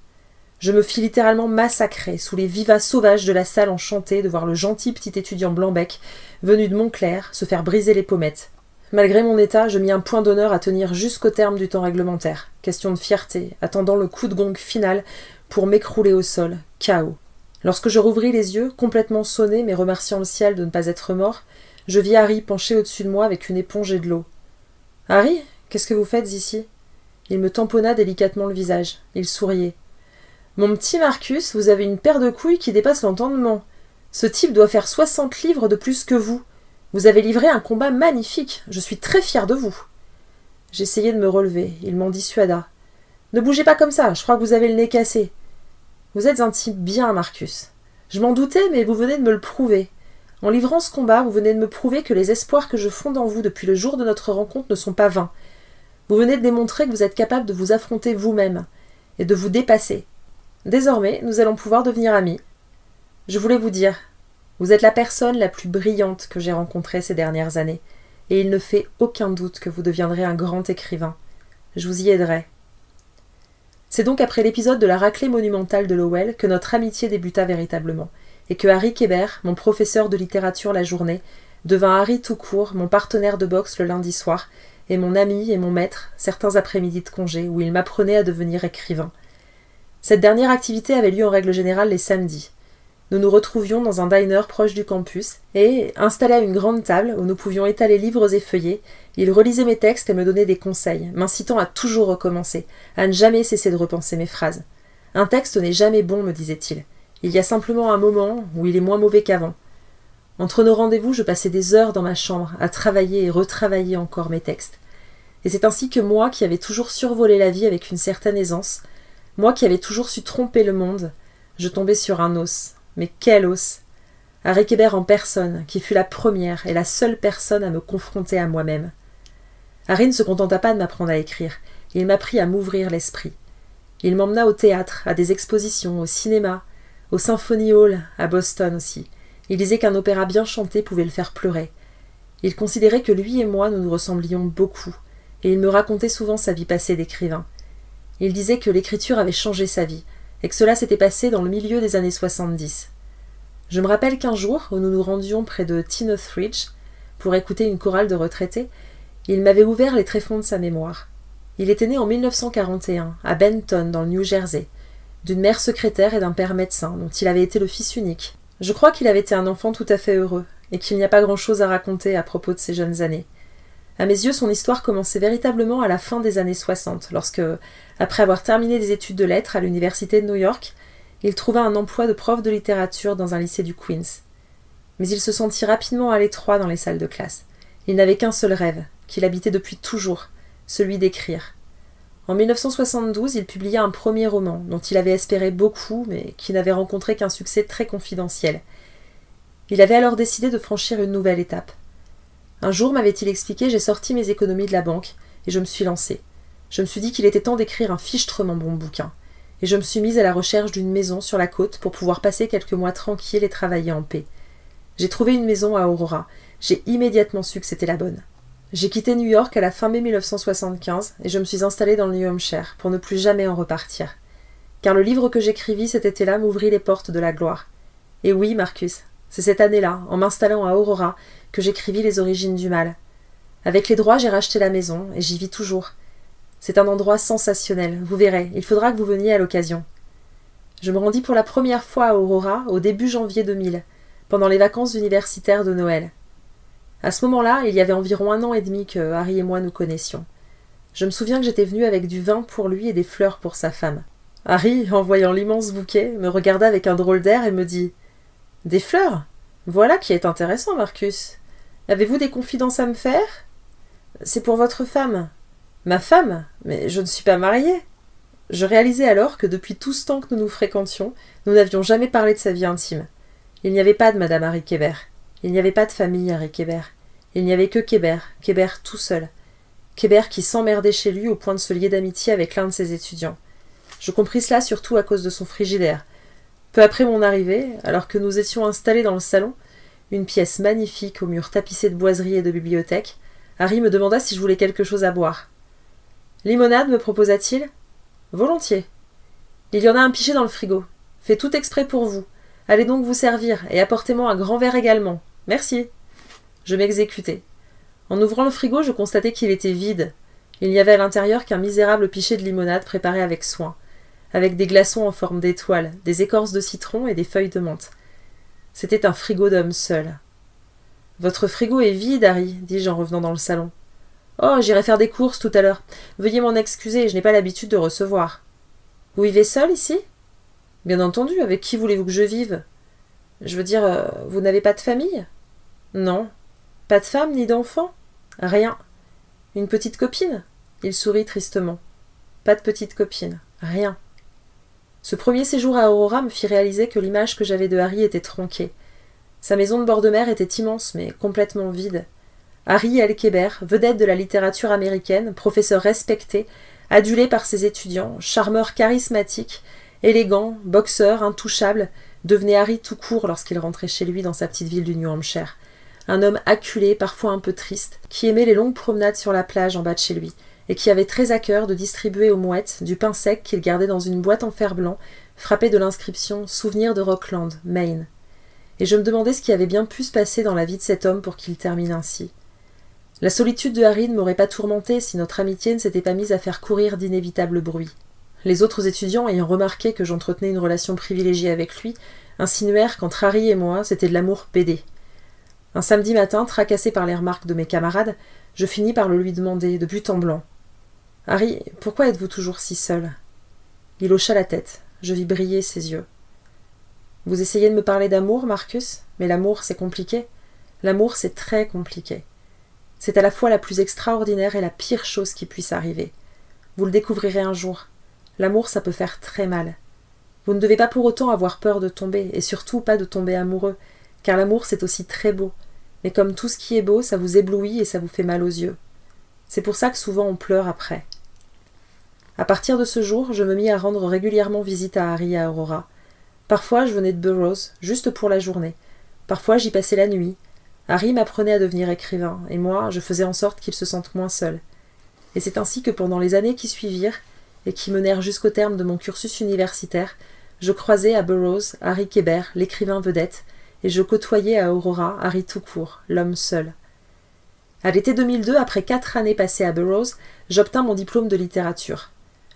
Je me fis littéralement massacrer sous les vivas sauvages de la salle enchantée de voir le gentil petit étudiant blanc-bec, venu de Montclair, se faire briser les pommettes. Malgré mon état, je mis un point d'honneur à tenir jusqu'au terme du temps réglementaire, question de fierté, attendant le coup de gong final pour m'écrouler au sol, KO. Lorsque je rouvris les yeux, complètement sonné mais remerciant le ciel de ne pas être mort, je vis Harry penché au-dessus de moi avec une éponge et de l'eau. « Harry, qu'est-ce que vous faites ici ?» Il me tamponna délicatement le visage. Il souriait. « Mon petit Marcus, vous avez une paire de couilles qui dépasse l'entendement. Ce type doit faire 60 livres de plus que vous. Vous avez livré un combat magnifique. Je suis très fier de vous. » J'essayai de me relever. Il m'en dissuada. « Ne bougez pas comme ça, je crois que vous avez le nez cassé. » Vous êtes un type bien, Marcus. Je m'en doutais, mais vous venez de me le prouver. En livrant ce combat, vous venez de me prouver que les espoirs que je fonde en vous depuis le jour de notre rencontre ne sont pas vains. Vous venez de démontrer que vous êtes capable de vous affronter vous-même et de vous dépasser. Désormais, nous allons pouvoir devenir amis. Je voulais vous dire, vous êtes la personne la plus brillante que j'ai rencontrée ces dernières années, et il ne fait aucun doute que vous deviendrez un grand écrivain. Je vous y aiderai. C'est donc après l'épisode de la raclée monumentale de Lowell que notre amitié débuta véritablement, et que Harry Kébert, mon professeur de littérature la journée, devint Harry tout court, mon partenaire de boxe le lundi soir, et mon ami et mon maître, certains après-midi de congé, où il m'apprenait à devenir écrivain. Cette dernière activité avait lieu en règle générale les samedis. Nous nous retrouvions dans un diner proche du campus, et, installé à une grande table où nous pouvions étaler livres et feuillets, il relisait mes textes et me donnait des conseils, m'incitant à toujours recommencer, à ne jamais cesser de repenser mes phrases. Un texte n'est jamais bon, me disait-il. Il y a simplement un moment où il est moins mauvais qu'avant. Entre nos rendez-vous, je passais des heures dans ma chambre à travailler et retravailler encore mes textes. Et c'est ainsi que moi, qui avais toujours survolé la vie avec une certaine aisance, moi qui avais toujours su tromper le monde, je tombais sur un os. Mais quel os! Harry Kébert en personne, qui fut la première et la seule personne à me confronter à moi-même. Harry ne se contenta pas de m'apprendre à écrire, il m'apprit à m'ouvrir l'esprit. Il m'emmena au théâtre, à des expositions, au cinéma, au Symphony Hall, à Boston aussi. Il disait qu'un opéra bien chanté pouvait le faire pleurer. Il considérait que lui et moi, nous nous ressemblions beaucoup, et il me racontait souvent sa vie passée d'écrivain. Il disait que l'écriture avait changé sa vie, et que cela s'était passé dans le milieu des années 70. Je me rappelle qu'un jour, où nous nous rendions près de Tynothridge pour écouter une chorale de retraités, il m'avait ouvert les tréfonds de sa mémoire. Il était né en 1941, à Benton, dans le New Jersey, d'une mère secrétaire et d'un père médecin, dont il avait été le fils unique. Je crois qu'il avait été un enfant tout à fait heureux, et qu'il n'y a pas grand-chose à raconter à propos de ses jeunes années. À mes yeux, son histoire commençait véritablement à la fin des années 60, lorsque, après avoir terminé des études de lettres à l'université de New York, il trouva un emploi de prof de littérature dans un lycée du Queens. Mais il se sentit rapidement à l'étroit dans les salles de classe. Il n'avait qu'un seul rêve, qu'il habitait depuis toujours, celui d'écrire. En 1972, il publia un premier roman, dont il avait espéré beaucoup, mais qui n'avait rencontré qu'un succès très confidentiel. Il avait alors décidé de franchir une nouvelle étape. Un jour, m'avait-il expliqué, j'ai sorti mes économies de la banque, et je me suis lancé. Je me suis dit qu'il était temps d'écrire un fichtrement bon bouquin, et je me suis mise à la recherche d'une maison sur la côte pour pouvoir passer quelques mois tranquilles et travailler en paix. J'ai trouvé une maison à Aurora. J'ai immédiatement su que c'était la bonne. J'ai quitté New York à la fin mai 1975 et je me suis installée dans le New Hampshire pour ne plus jamais en repartir. Car le livre que j'écrivis cet été-là m'ouvrit les portes de la gloire. Et oui, Marcus, c'est cette année-là, en m'installant à Aurora, que j'écrivis Les origines du mal. Avec les droits, j'ai racheté la maison et j'y vis toujours. C'est un endroit sensationnel, vous verrez, il faudra que vous veniez à l'occasion. Je me rendis pour la première fois à Aurora au début janvier 2000, pendant les vacances universitaires de Noël. À ce moment-là, il y avait environ 1 an et demi que Harry et moi nous connaissions. Je me souviens que j'étais venue avec du vin pour lui et des fleurs pour sa femme. Harry, en voyant l'immense bouquet, me regarda avec un drôle d'air et me dit « Des fleurs ? Voilà qui est intéressant, Marcus. Avez-vous des confidences à me faire ? C'est pour votre femme. » « Ma femme ? Mais je ne suis pas mariée. » Je réalisai alors que depuis tout ce temps que nous nous fréquentions, nous n'avions jamais parlé de sa vie intime. Il n'y avait pas de Madame Harry Kébert. Il n'y avait pas de famille Harry Kébert. Il n'y avait que Kébert tout seul. Kébert qui s'emmerdait chez lui au point de se lier d'amitié avec l'un de ses étudiants. Je compris cela surtout à cause de son frigidaire. Peu après mon arrivée, alors que nous étions installés dans le salon, une pièce magnifique aux murs tapissés de boiseries et de bibliothèques, Harry me demanda si je voulais quelque chose à boire. « Limonade, me proposa-t-il. »« Volontiers. »« Il y en a un pichet dans le frigo. Fait tout exprès pour vous. Allez donc vous servir, et apportez-moi un grand verre également. Merci. » Je m'exécutai. En ouvrant le frigo, je constatai qu'il était vide. Il n'y avait à l'intérieur qu'un misérable pichet de limonade préparé avec soin, avec des glaçons en forme d'étoiles, des écorces de citron et des feuilles de menthe. C'était un frigo d'homme seul. « Votre frigo est vide, Harry, dis-je en revenant dans le salon. « Oh, j'irai faire des courses tout à l'heure. Veuillez m'en excuser, je n'ai pas l'habitude de recevoir. »« Vous vivez seul ici ?»« Bien entendu, avec qui voulez-vous que je vive ? Je veux dire, vous n'avez pas de famille ? » ?»« Non. Pas de femme ni d'enfant ? » ?»« Rien. Une petite copine ? » Il sourit tristement. « Pas de petite copine. Rien. » Ce premier séjour à Aurora me fit réaliser que l'image que j'avais de Harry était tronquée. Sa maison de bord de mer était immense, mais complètement vide. Harry L. Kébert, vedette de la littérature américaine, professeur respecté, adulé par ses étudiants, charmeur charismatique, élégant, boxeur, intouchable, devenait Harry tout court lorsqu'il rentrait chez lui dans sa petite ville du New Hampshire. Un homme acculé, parfois un peu triste, qui aimait les longues promenades sur la plage en bas de chez lui, et qui avait très à cœur de distribuer aux mouettes du pain sec qu'il gardait dans une boîte en fer blanc, frappée de l'inscription « Souvenir de Rockland, Maine ». Et je me demandais ce qui avait bien pu se passer dans la vie de cet homme pour qu'il termine ainsi. La solitude de Harry ne m'aurait pas tourmenté si notre amitié ne s'était pas mise à faire courir d'inévitables bruits. Les autres étudiants, ayant remarqué que j'entretenais une relation privilégiée avec lui, insinuèrent qu'entre Harry et moi, c'était de l'amour pédé. Un samedi matin, tracassé par les remarques de mes camarades, je finis par le lui demander, de but en blanc. « Harry, pourquoi êtes-vous toujours si seul ?» Il hocha la tête. Je vis briller ses yeux. « Vous essayez de me parler d'amour, Marcus ? Mais l'amour, c'est compliqué. L'amour, c'est très compliqué. C'est à la fois la plus extraordinaire et la pire chose qui puisse arriver. Vous le découvrirez un jour. L'amour, ça peut faire très mal. Vous ne devez pas pour autant avoir peur de tomber, et surtout pas de tomber amoureux, car l'amour, c'est aussi très beau. Mais comme tout ce qui est beau, ça vous éblouit et ça vous fait mal aux yeux. C'est pour ça que souvent on pleure après. À partir de ce jour, je me mis à rendre régulièrement visite à Harry à Aurora. Parfois, je venais de Burroughs, juste pour la journée. Parfois, j'y passais la nuit. Harry m'apprenait à devenir écrivain, et moi, je faisais en sorte qu'il se sente moins seul. Et c'est ainsi que pendant les années qui suivirent, et qui menèrent jusqu'au terme de mon cursus universitaire, je croisai à Burroughs Harry Kébert, l'écrivain vedette, et je côtoyais à Aurora Harry tout court, l'homme seul. À l'été 2002, après 4 années passées à Burroughs, j'obtins mon diplôme de littérature.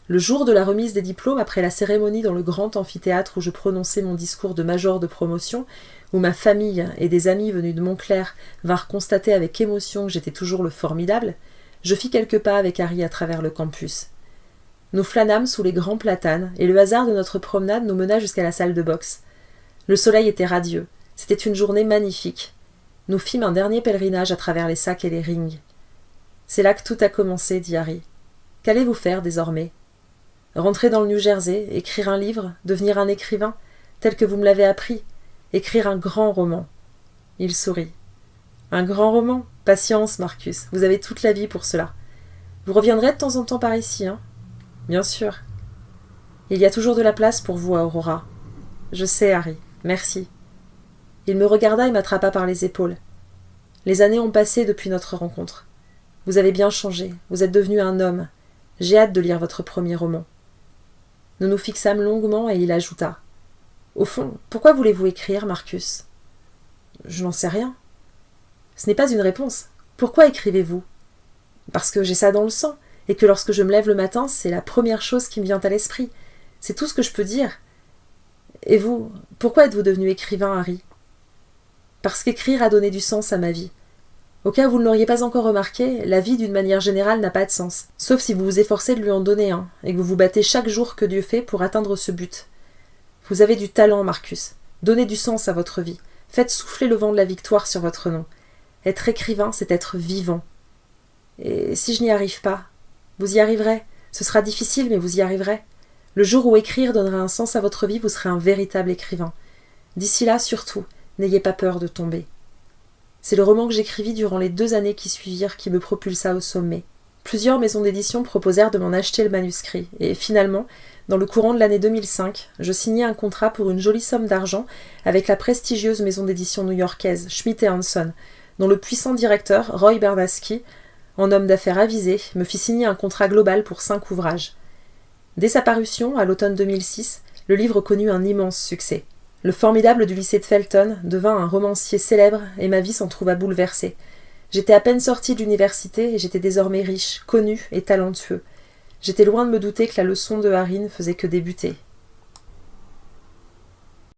Le jour de la remise des diplômes, après la cérémonie dans le grand amphithéâtre où je prononçais mon discours de major de promotion, où ma famille et des amis venus de Montclair vinrent constater avec émotion que j'étais toujours le formidable, je fis quelques pas avec Harry à travers le campus. Nous flânâmes sous les grands platanes, et le hasard de notre promenade nous mena jusqu'à la salle de boxe. Le soleil était radieux, c'était une journée magnifique. Nous fîmes un dernier pèlerinage à travers les sacs et les rings. « C'est là que tout a commencé, dit Harry. Qu'allez-vous faire désormais ? Rentrer dans le New Jersey, écrire un livre, devenir un écrivain, tel que vous me l'avez appris, écrire un grand roman. » Il sourit. « Un grand roman ? Patience, Marcus, vous avez toute la vie pour cela. Vous reviendrez de temps en temps par ici, hein ? Bien sûr. Il y a toujours de la place pour vous à Aurora. Je sais, Harry. Merci. Il me regarda et m'attrapa par les épaules. Les années ont passé depuis notre rencontre. Vous avez bien changé. Vous êtes devenu un homme. J'ai hâte de lire votre premier roman. Nous nous fixâmes longuement et il ajouta. Au fond, pourquoi voulez-vous écrire, Marcus ? Je n'en sais rien. Ce n'est pas une réponse. Pourquoi écrivez-vous ? Parce que j'ai ça dans le sang. Et que lorsque je me lève le matin, c'est la première chose qui me vient à l'esprit. C'est tout ce que je peux dire. Et vous, pourquoi êtes-vous devenu écrivain, Harry ? Parce qu'écrire a donné du sens à ma vie. Au cas où vous ne l'auriez pas encore remarqué, la vie d'une manière générale n'a pas de sens, sauf si vous vous efforcez de lui en donner un, et que vous vous battez chaque jour que Dieu fait pour atteindre ce but. Vous avez du talent, Marcus. Donnez du sens à votre vie. Faites souffler le vent de la victoire sur votre nom. Être écrivain, c'est être vivant. Et si je n'y arrive pas ? Vous y arriverez. Ce sera difficile, mais vous y arriverez. Le jour où écrire donnera un sens à votre vie, vous serez un véritable écrivain. D'ici là, surtout, n'ayez pas peur de tomber. C'est le roman que j'écrivis durant les 2 années qui suivirent qui me propulsa au sommet. Plusieurs maisons d'édition proposèrent de m'en acheter le manuscrit, et finalement, dans le courant de l'année 2005, je signai un contrat pour une jolie somme d'argent avec la prestigieuse maison d'édition new-yorkaise Schmidt & Hanson, dont le puissant directeur, Roy Bernasky, en homme d'affaires avisé, me fit signer un contrat global pour 5 ouvrages. Dès sa parution, à l'automne 2006, le livre connut un immense succès. Le formidable du lycée de Felton devint un romancier célèbre et ma vie s'en trouva bouleversée. J'étais à peine sortie de l'université et j'étais désormais riche, connu et talentueux. J'étais loin de me douter que la leçon de Harry ne faisait que débuter.